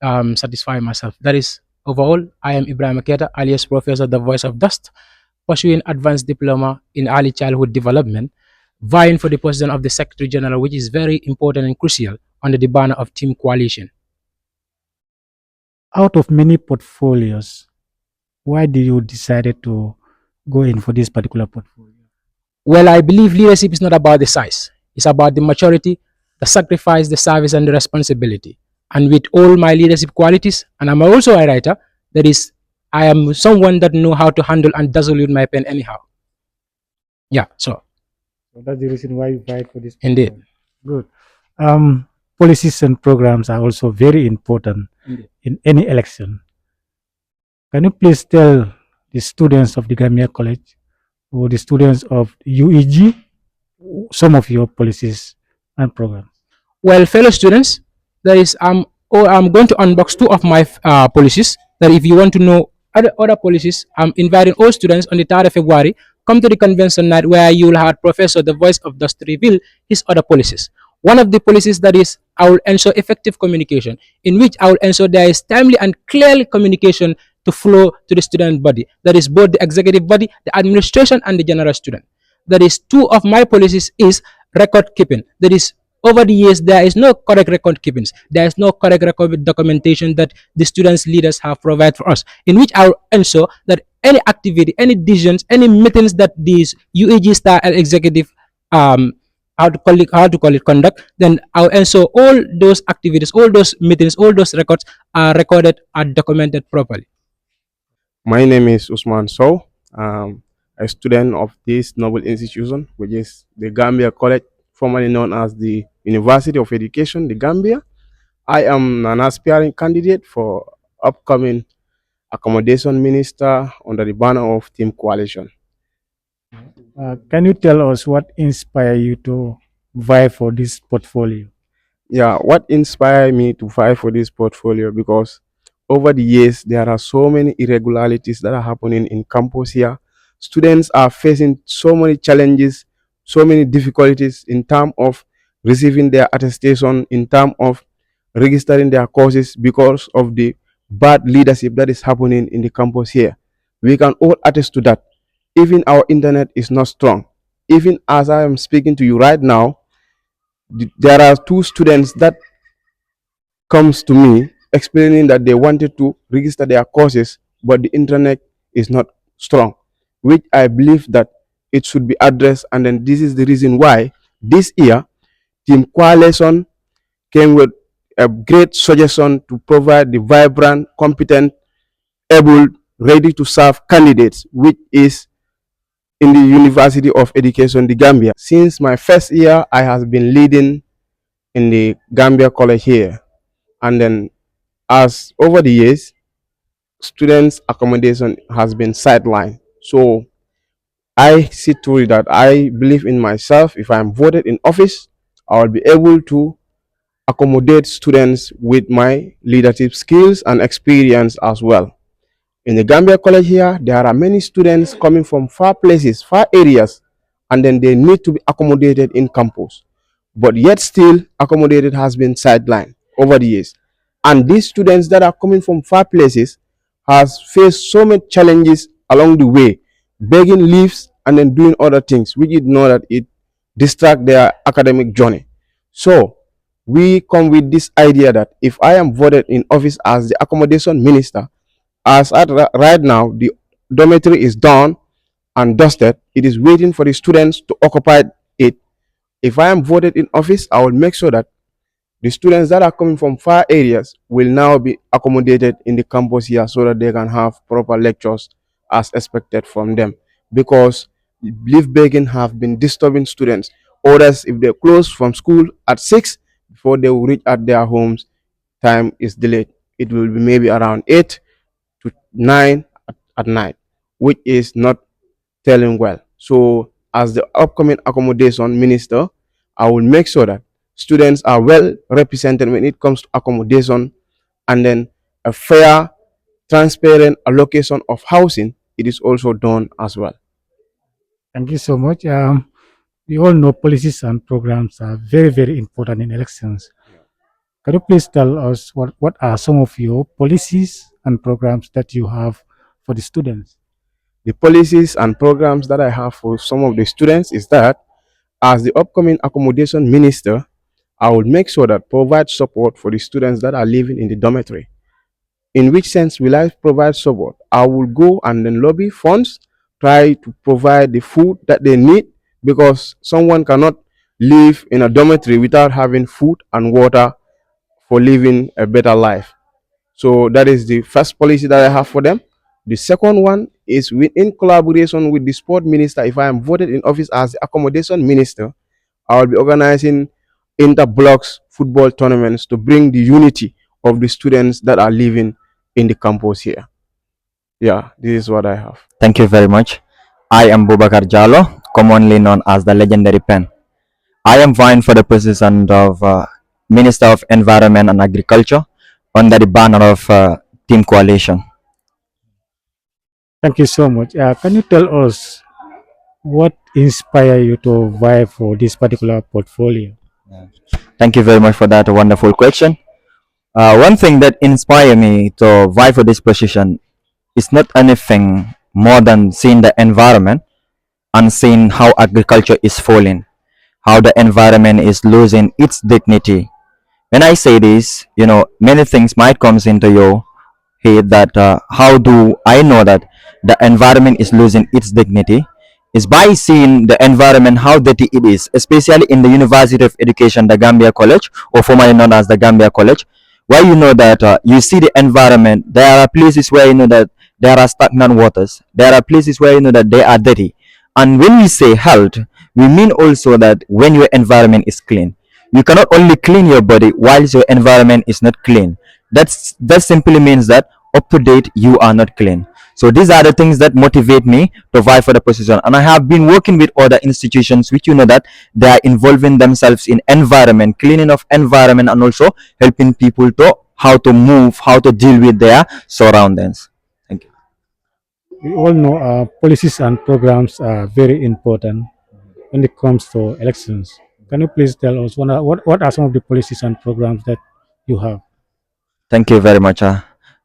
satisfy myself. That is, overall, I am Ibrahim Aketa, alias Professor, the Voice of Dust, pursuing advanced diploma in early childhood development, vying for the position of the Secretary General, which is very important and crucial under the banner of Team Coalition. Out of many portfolios, why did you decide to go in for this particular portfolio? Well, I believe leadership is not about the size. It's about the maturity, the sacrifice, the service, and the responsibility. And with all my leadership qualities, and I'm also a writer, that is, I am someone that know how to handle and dazzle with my pen anyhow. Yeah, so that's the reason why you fight for this. Indeed. Good. Policies and programs are also very important in any election. Can you please tell the students of the Gambia College or the students of UEG some of your policies and programs? Well, fellow students, there is I'm going to unbox two of my policies. That if you want to know other policies, I'm inviting all students on the 3rd of February. Come to the convention night where you will have Professor the Voice of Dust reveal his other policies. One of the policies that is, I will ensure effective communication, in which I will ensure there is timely and clearly communication to flow to the student body. That is both the executive body, the administration, and the general student. That is, two of my policies is record keeping. That is, over the years, there is no correct record keepings. There is no correct record documentation that the students' leaders have provided for us, in which I will ensure that any activity, any decisions, any meetings that these UEG style executive how to call it conduct, then I'll ensure all those activities, all those meetings, all those records are recorded and documented properly. My name is Usman Sow, a student of this noble institution, which is the Gambia College, formerly known as the University of Education, the Gambia. I am an aspiring candidate for upcoming accommodation minister under the banner of Team Coalition. Can you tell us what inspired you to vie for this portfolio? Yeah, what inspired me to vie for this portfolio? Because over the years, there are so many irregularities that are happening in campus here. Students are facing so many challenges, so many difficulties in terms of receiving their attestation, in terms of registering their courses because of the bad leadership that is happening in the campus here. We can all attest to that. Even our internet is not strong. Even as I am speaking to you right now, there are two students that comes to me explaining that they wanted to register their courses, but the internet is not strong, which I believe that it should be addressed. And then this is the reason why this year Team Coalition came with a great suggestion to provide the vibrant, competent, able, ready to serve candidates, which is in the University of Education, the Gambia. Since my first year, I have been leading in the Gambia College here. And then as over the years, students' accommodation has been sidelined. So I see to it that I believe in myself. If I am voted in office, I will be able to accommodate students with my leadership skills and experience as well. In the Gambia College here, there are many students coming from far places, far areas, and then they need to be accommodated in campus. But yet still, accommodated has been sidelined over the years. And these students that are coming from far places has faced so many challenges along the way, begging leaves and then doing other things, which you know that it distract their academic journey. So we come with this idea that if I am voted in office as the accommodation minister, as at right now the dormitory is done and dusted, it is waiting for the students to occupy it. If I am voted in office, I will make sure that the students that are coming from far areas will now be accommodated in the campus here so that they can have proper lectures as expected from them. Because leave begging have been disturbing students. Others, if they close from school at 6, before they will reach at their homes, time is delayed. It will be maybe around 8 to 9 at night, which is not telling well. So as the upcoming accommodation minister, I will make sure that students are well represented when it comes to accommodation, and then a fair, transparent allocation of housing, it is also done as well. Thank you so much. We all know policies and programs are very, very important in elections. Can you please tell us what are some of your policies and programs that you have for the students? The policies and programs that I have for some of the students is that as the upcoming accommodation minister, I will make sure that provide support for the students that are living in the dormitory. In which sense will I provide support? I will go and then lobby funds, try to provide the food that they need, because someone cannot live in a dormitory without having food and water for living a better life. So that is the first policy that I have for them. The second one is in collaboration with the sport minister. If I am voted in office as the accommodation minister, I will be organizing inter-blocks football tournaments to bring the unity of the students that are living in the campus here. Yeah, this is what I have. Thank you very much. I am Bubakar Jalo, commonly known as the Legendary Pen. I am vying for the position of Minister of Environment and Agriculture under the banner of Team Coalition. Thank you so much. Can you tell us what inspired you to vie for this particular portfolio? Thank you very much for that wonderful question. One thing that inspired me to vie for this position is not anything more than seeing the environment and seeing how agriculture is falling, how the environment is losing its dignity. When I say this, many things might comes into your head that how do I know that the environment is losing its dignity? Is by seeing the environment how dirty it is, especially in the University of Education, the Gambia College, or formerly known as the Gambia College, where you know that you see the environment. There are places where you know that there are stagnant waters. There are places where you know that they are dirty. And when we say health, we mean also that when your environment is clean, you cannot only clean your body whilst your environment is not clean. That simply means that up to date you are not clean. So these are the things that motivate me to vie for the position. And I have been working with other institutions which you know that they are involving themselves in environment, cleaning of environment, and also helping people to how to move, how to deal with their surroundings. Thank you. We all know policies and programs are very important when it comes to elections. Can you please tell us what are some of the policies and programs that you have? Thank you very much.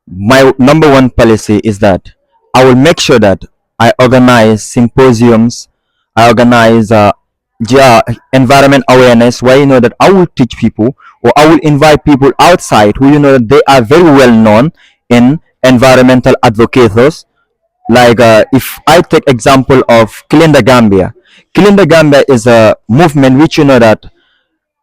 My number one policy is that I will make sure that I organize symposiums, I organize environment awareness, where you know that I will teach people or I will invite people outside who you know that they are very well known in environmental advocates. Like if I take example of Clean the Gambia. Clean the Gambia is a movement which you know that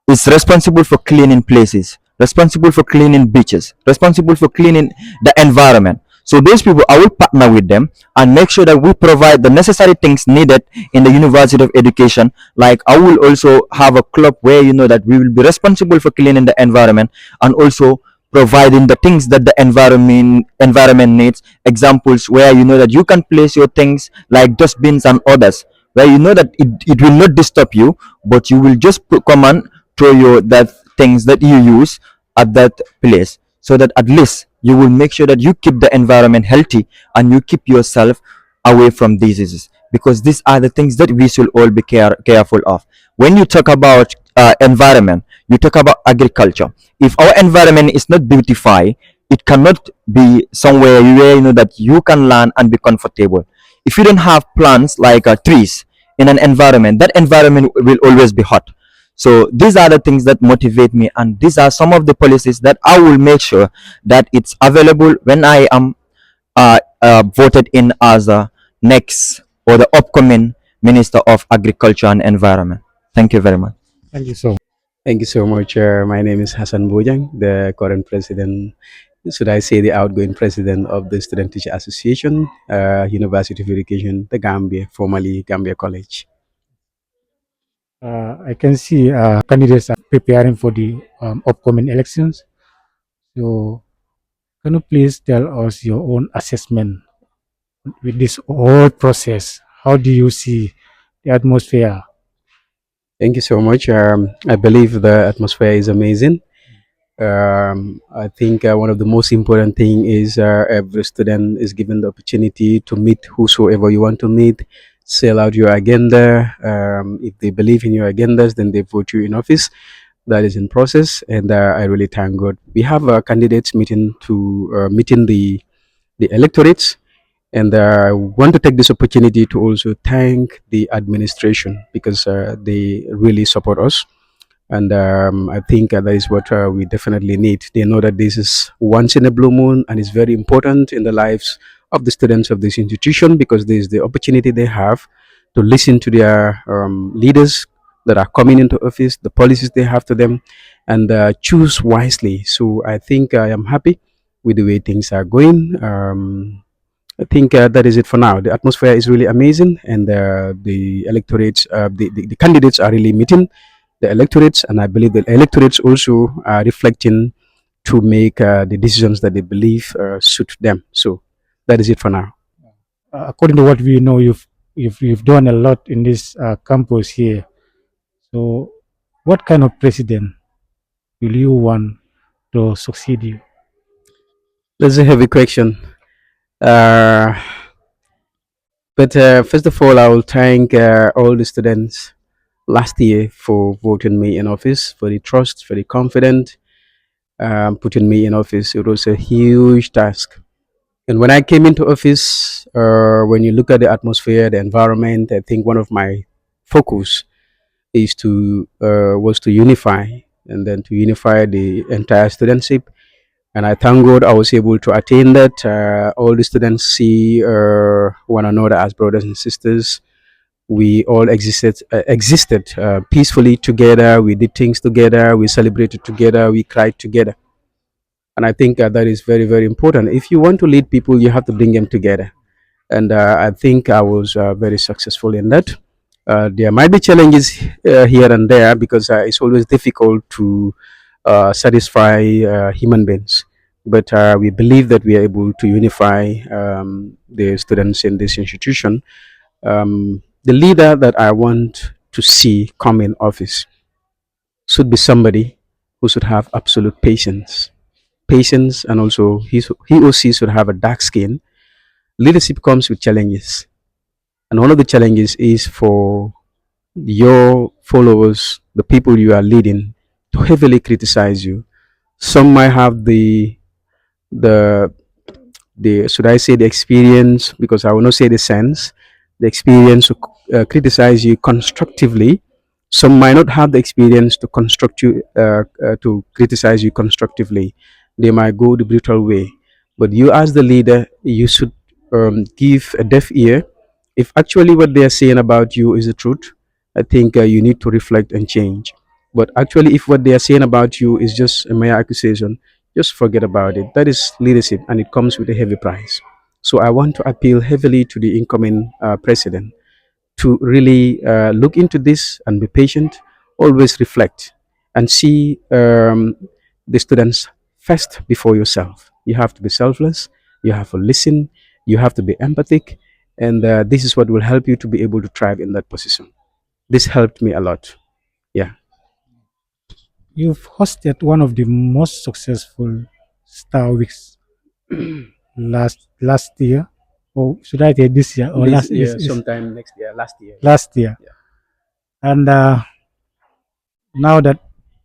is responsible for cleaning places, responsible for cleaning beaches, responsible for cleaning the environment. So those people, I will partner with them and make sure that we provide the necessary things needed in the University of Education. Like I will also have a club where you know that we will be responsible for cleaning the environment and also providing the things that the environment needs. Examples where you know that you can place your things like dustbins and others, where you know that it will not disturb you, but you will just come and throw your that things that you use at that place, so that at least you will make sure that you keep the environment healthy and you keep yourself away from diseases, because these are the things that we should all be careful of. When you talk about environment, you talk about agriculture. If our environment is not beautified, it cannot be somewhere where you know that you can learn and be comfortable. If you don't have plants like trees in an environment, that environment will always be hot. So these are the things that motivate me, and these are some of the policies that I will make sure that it's available when I am voted in as the next or the upcoming Minister of Agriculture and Environment. Thank you very much. Thank you so much. Thank you so much. My name is Hassan Bojang, the current president, should I say the outgoing president of the Student Teacher Association, University of Education, the Gambia, formerly Gambia College. I can see candidates are preparing for the upcoming elections. So, can you please tell us your own assessment with this whole process? How do you see the atmosphere? Thank you so much. I believe the atmosphere is amazing. I think one of the most important thing is every student is given the opportunity to meet whosoever you want to meet, sell out your agenda. If they believe in your agendas, then they vote you in office. That is in process, and I really thank God. We have candidates meeting to meeting the electorates, and I want to take this opportunity to also thank the administration because they really support us. And I think that is what we definitely need. They know that this is once in a blue moon and it's very important in the lives of the students of this institution because this is the opportunity they have to listen to their leaders that are coming into office, the policies they have to them, and choose wisely. So I think I am happy with the way things are going. I think that is it for now. The atmosphere is really amazing, and the electorates, the candidates are really meeting the electorates, and I believe the electorates also are reflecting to make the decisions that they believe suit them. So that is it for now. According to what we know, you've done a lot in this campus here. So, what kind of president will you want to succeed you? That's a heavy question. Uh, but first of all, I will thank all the students last year for voting me in office, for the trust, for the confidence, putting me in office. It was a huge task. And when I came into office, when you look at the atmosphere, the environment, I think one of my focus is to was to unify and then to unify the entire studentship. And I thank God I was able to attain that. All the students see one another as brothers and sisters. We all existed peacefully together. We did things together. We celebrated together. We cried together. And I think that is very, very important. If you want to lead people, you have to bring them together. And I think I was very successful in that. There might be challenges here and there because it's always difficult to satisfy human beings. But we believe that we are able to unify the students in this institution. The leader that I want to see come in office should be somebody who should have absolute patience, and also he or she should have a dark skin. Leadership comes with challenges, and one of the challenges is for your followers, the people you are leading, to heavily criticize you. Some might have the the should I say the experience, because I will not say the sense, the experience to criticize you constructively. Some might not have the experience to construct you to criticize you constructively. They might go the brutal way, but you as the leader, you should give a deaf ear. If actually what they are saying about you is the truth, I think you need to reflect and change. But actually, if what they are saying about you is just a mere accusation, just forget about it. That is leadership, and it comes with a heavy price. So I want to appeal heavily to the incoming president to really look into this and be patient, always reflect and see the students first before yourself. You have to be selfless, you have to listen, you have to be empathic, and this is what will help you to be able to thrive in that position. This helped me a lot. Yeah. You've hosted one of the most successful Star Weeks last year, or should I say this year or This last year, is sometime next year, last year. last year, and now that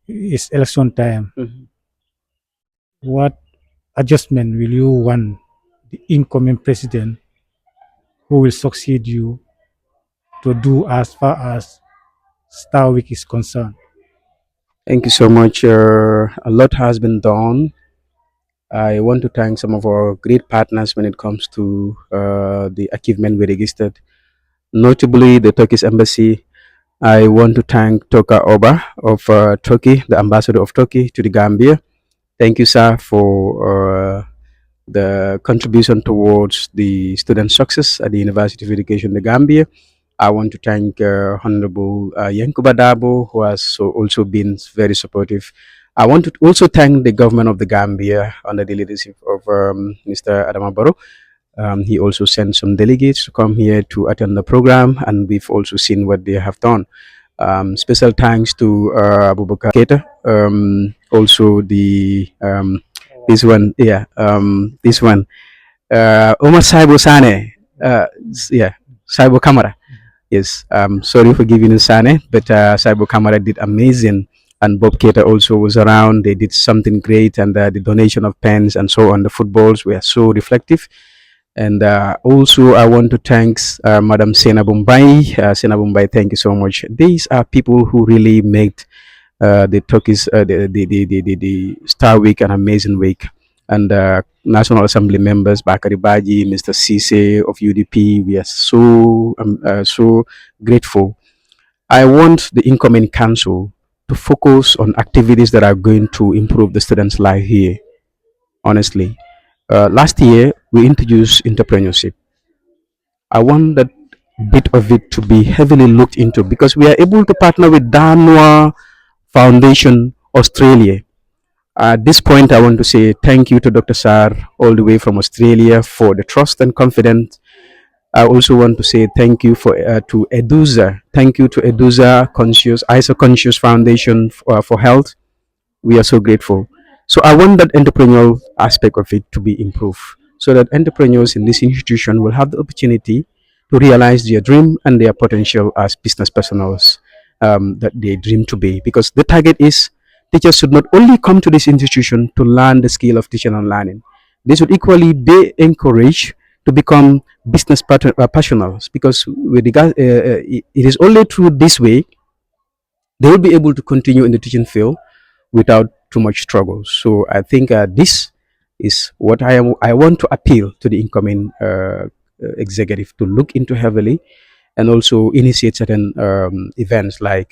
it's election time, Mhm. what adjustment will you want the incoming president who will succeed you to do as far as Star Week is concerned? Thank you so much. A lot has been done. I want to thank some of our great partners when it comes to the achievement we registered, notably the Turkish Embassy. I want to thank Toka Oba of Turkey, the ambassador of Turkey to the Gambia. Thank you, sir, for the contribution towards the student success at the University of Education, the Gambia. I want to thank Honorable Yankuba Dabo, who has also been very supportive. I want to also thank the government of the Gambia under the leadership of Mr. Adama Barrow. He also sent some delegates to come here to attend the program, and we've also seen what they have done. Special thanks to Abubakar Keita, also the this one, yeah, this one, Omar Saibo Sane, yeah, Saibo Kamara. Yes, sorry for giving you Sane, but Saibo Kamara did amazing, and Bob Keita also was around. They did something great, and the donation of pens and so on. The footballs were so reflective. And also, I want to thank Madam Sena Bumbai. Sena Bumbai, thank you so much. These are people who really made the Turkish, the Star Week an amazing week. And National Assembly members, Bakari Baji, Mr. Sise of UDP, we are so grateful. I want the incoming council to focus on activities that are going to improve the students' life here, honestly. Last year, we introduced entrepreneurship. I want that bit of it to be heavily looked into because we are able to partner with Danwa Foundation Australia. At this point, I want to say thank you to Dr. Sar all the way from Australia for the trust and confidence. I also want to say thank you to Eduza. Thank you to Eduza Conscious ISO Conscious Foundation for Health. We are so grateful. So I want that entrepreneurial aspect of it to be improved so that entrepreneurs in this institution will have the opportunity to realize their dream and their potential as business personals that they dream to be. Because the target is teachers should not only come to this institution to learn the skill of teaching and learning, they should equally be encouraged to become business professionals because with regard, it is only through this way they will be able to continue in the teaching field without too much struggle. So I think this is what I want to appeal to the incoming executive to look into heavily and also initiate certain events like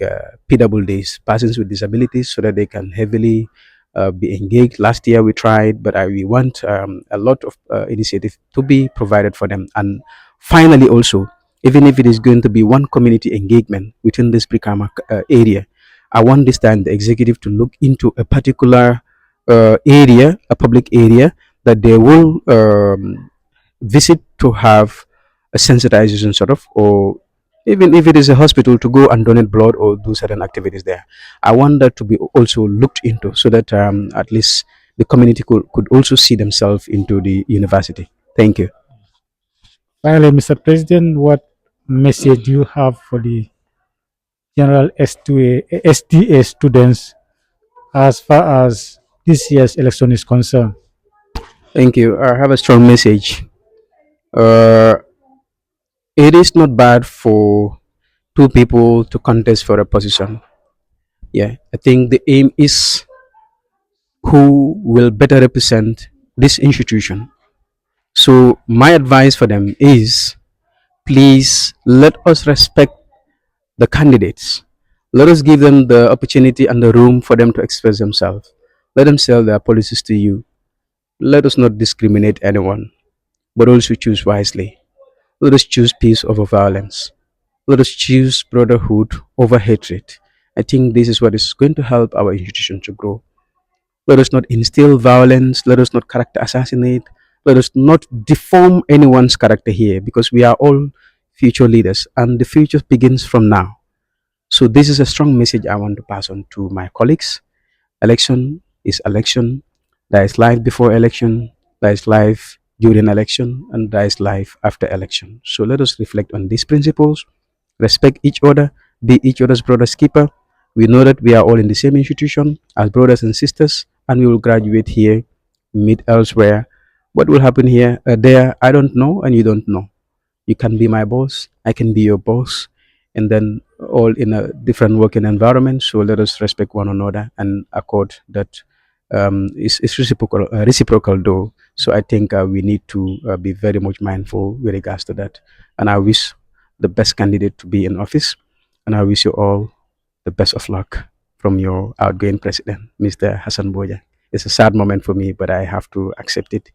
PW Days, persons with disabilities, so that they can heavily be engaged. Last year we tried, but we want a lot of initiative to be provided for them. And finally, also, even if it is going to be one community engagement within this Brikama area, I want this time the executive to look into a particular area, a public area that they will visit to have a sensitization sort of, or even if it is a hospital to go and donate blood or do certain activities there. I want that to be also looked into so that at least the community could also see themselves into the university. Thank you. Finally, Mr. President, what message do you have for the general STA students as far as this year's election is concerned? Thank you. I have a strong message. Uh, it is not bad for two people to contest for a position. Yeah, I think the aim is who will better represent this institution. So my advice for them is please let us respect the candidates. Let us give them the opportunity and the room for them to express themselves. Let them sell their policies to you. Let us not discriminate anyone, but also choose wisely. Let us choose peace over violence. Let us choose brotherhood over hatred. I think this is what is going to help our institution to grow. Let us not instill violence. Let us not character assassinate. Let us not deform anyone's character here because we are all future leaders and the future begins from now. So, this is a strong message I want to pass on to my colleagues. Election is election. There is life before election, there is life during election, and there is life after election. So, let us reflect on these principles, respect each other, be each other's brother's keeper. We know that we are all in the same institution as brothers and sisters, and we will graduate here, meet elsewhere. What will happen here, there, I don't know, and you don't know. You can be my boss, I can be your boss, and then all in a different working environment. So let us respect one another and accord that is reciprocal though. So I think we need to be very much mindful with regards to that. And I wish the best candidate to be in office, and I wish you all the best of luck from your outgoing president, Mr. Hassan Boja. It's a sad moment for me, but I have to accept it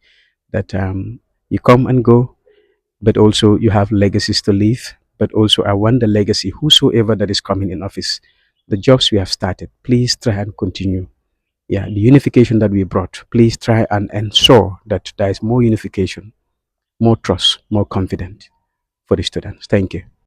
that you come and go, but also you have legacies to leave. But also, I want the legacy, whosoever that is coming in office, the jobs we have started, please try and continue. Yeah, the unification that we brought, please try and ensure that there is more unification, more trust, more confidence for the students. Thank you.